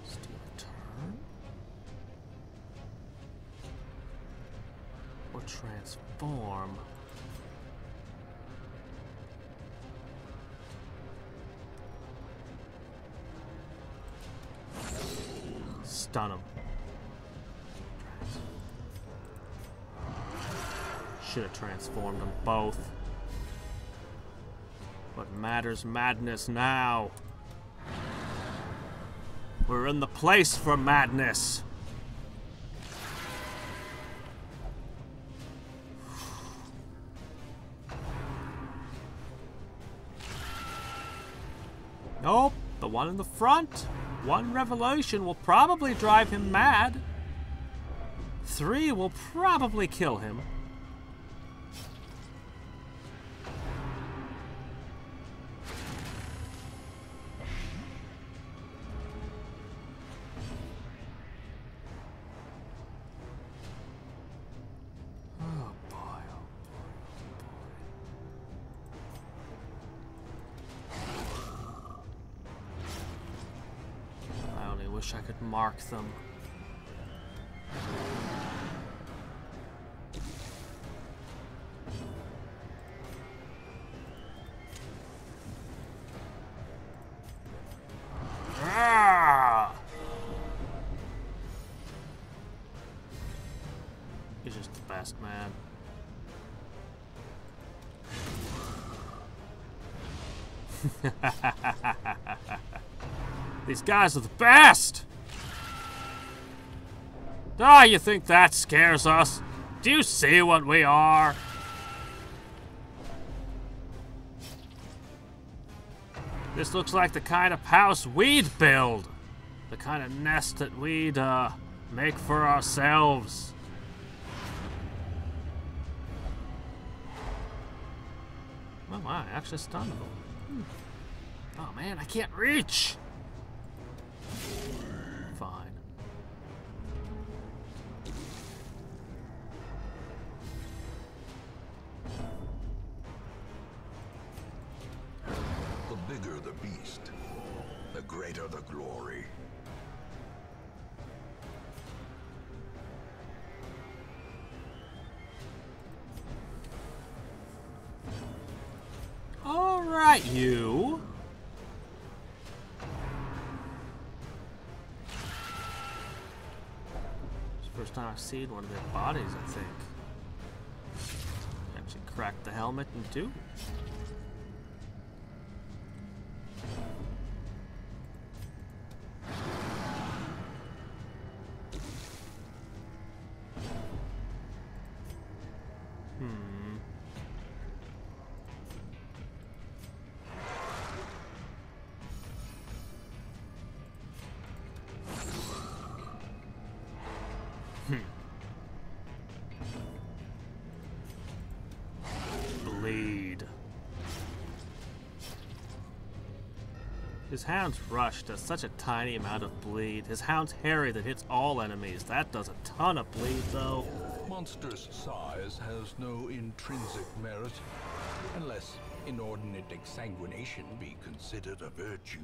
S1: Steal a turn. Or transform. Stun him. Should have transformed them both. What matters madness now? We're in the place for madness. Nope, the one in the front. One revelation will probably drive him mad. 3 will probably kill him. I could mark them. Ah! He's just the best, man. These guys are the best! Ah, you think that scares us? Do you see what we are? This looks like the kind of house we'd build. The kind of nest that we'd, make for ourselves. Oh my, I actually stunned them. Oh man, I can't reach! Fine.
S3: The bigger the beast, the
S2: the greater the glory.
S1: All right, you. It's the first time I've seen one of their bodies, I think. Actually cracked the helmet in two. Bleed. His Hound's Rush does such a tiny amount of bleed. His Hound's Harry that hits all enemies. That does a ton of bleed, though.
S2: Monstrous size has no intrinsic merit, unless inordinate exsanguination be considered a virtue.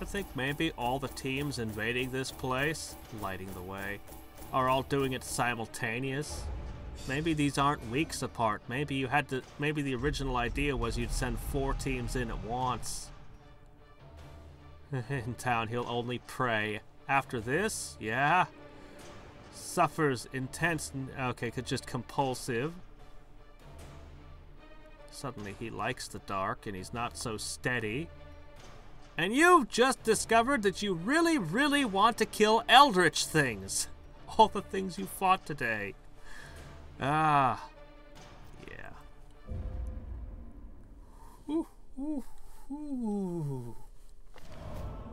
S1: I think maybe all the teams invading this place, lighting the way, are all doing it simultaneous. Maybe these aren't weeks apart. Maybe you had to. Maybe the original idea was you'd send 4 teams in at once. In town, he'll only pray. After this, yeah. Suffers intense. Okay, just compulsive. Suddenly he likes the dark and he's not so steady. And you've just discovered that you really, really want to kill eldritch things. All the things you fought today. Ah. Yeah. Ooh, ooh, ooh.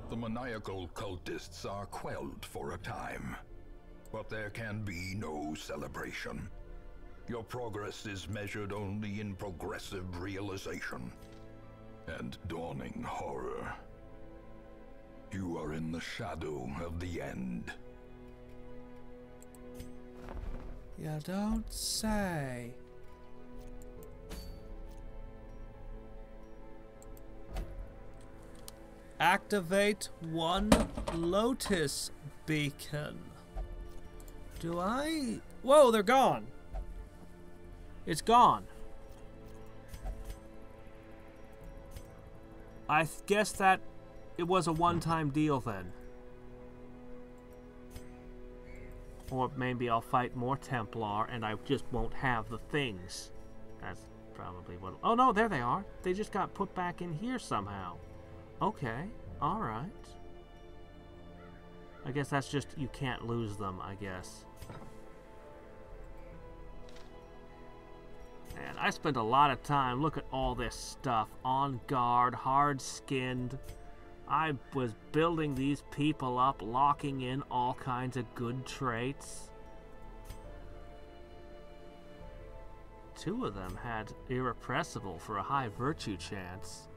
S2: The maniacal cultists are quelled for a time, but there can be no celebration. Your progress is measured only in progressive realization and dawning horror. You are in the shadow of the end.
S1: You don't say. Activate 1 Lotus Beacon. Do I? Whoa, they're gone. It's gone. I guess that it was a one-time deal then. Or maybe I'll fight more Templar and I just won't have the things. That's probably what... Oh no, there they are. They just got put back in here somehow. Okay, alright. I guess that's just, you can't lose them, I guess. And I spent a lot of time, look at all this stuff. On guard, hard-skinned. I was building these people up, locking in all kinds of good traits. 2 of them had irrepressible for a high virtue chance.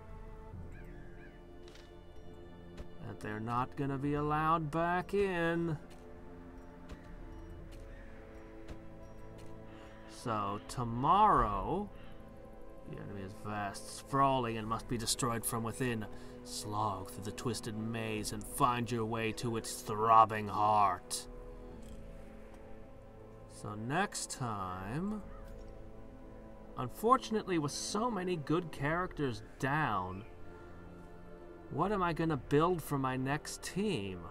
S1: That they're not gonna be allowed back in. So tomorrow, the enemy is vast, sprawling, and must be destroyed from within. Slog through the twisted maze and find your way to its throbbing heart. So next time... Unfortunately, with so many good characters down, what am I gonna build for my next team?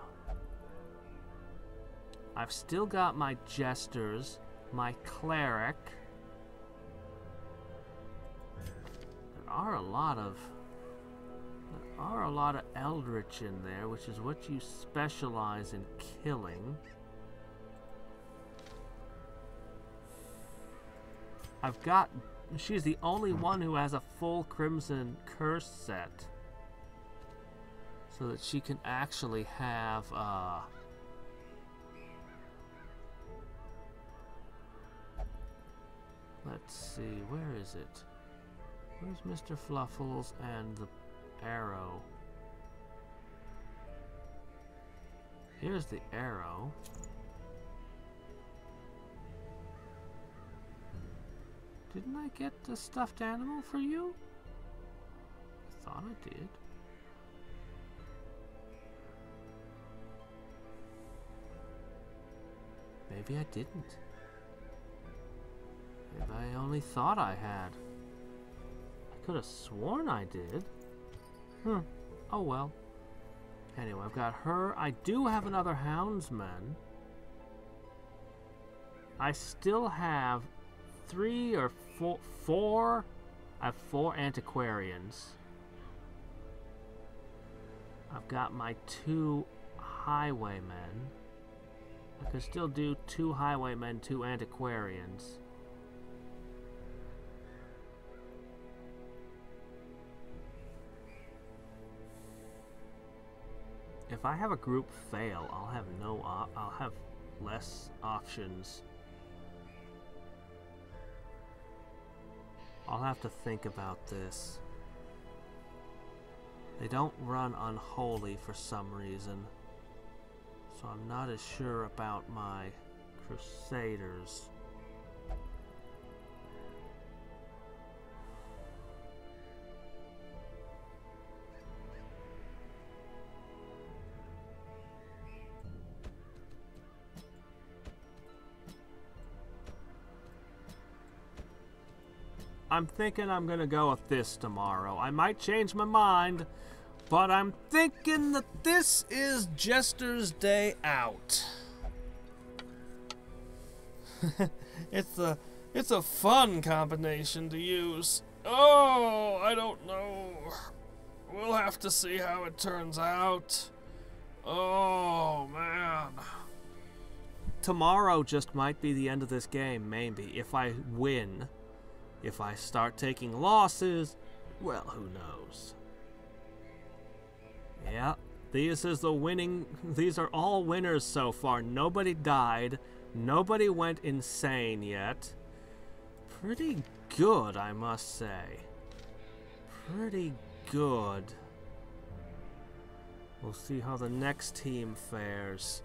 S1: I've still got my Jesters, my Cleric. There are a lot of Eldritch in there, which is what you specialize in killing. I've got... She's the only one who has a full Crimson Curse set. So that she can actually have, let's see, where is it? Where's Mr. Fluffles and the arrow? Here's the arrow. Didn't I get the stuffed animal for you? I thought I did. Maybe I didn't. Maybe I only thought I had. I could have sworn I did. Oh well. Anyway, I've got her. I do have another houndsman. I still have 3 or 4. I have 4 antiquarians. I've got my 2 highwaymen. I could still do 2 highwaymen, 2 antiquarians. If I have a group fail, I'll have less options. I'll have to think about this. They don't run unholy for some reason, so I'm not as sure about my Crusaders. I'm thinking I'm gonna go with this tomorrow. I might change my mind, but I'm thinking that this is Jester's Day Out. It's a fun combination to use. Oh, I don't know. We'll have to see how it turns out. Oh, man. Tomorrow just might be the end of this game, maybe, if I win. If I start taking losses, well, who knows? Yeah, these are all winners so far. Nobody died. Nobody went insane yet. Pretty good, I must say. Pretty good. We'll see how the next team fares.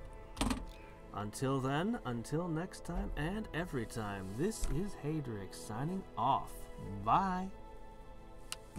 S1: Until then, until next time and every time, this is Hadriex signing off. Bye.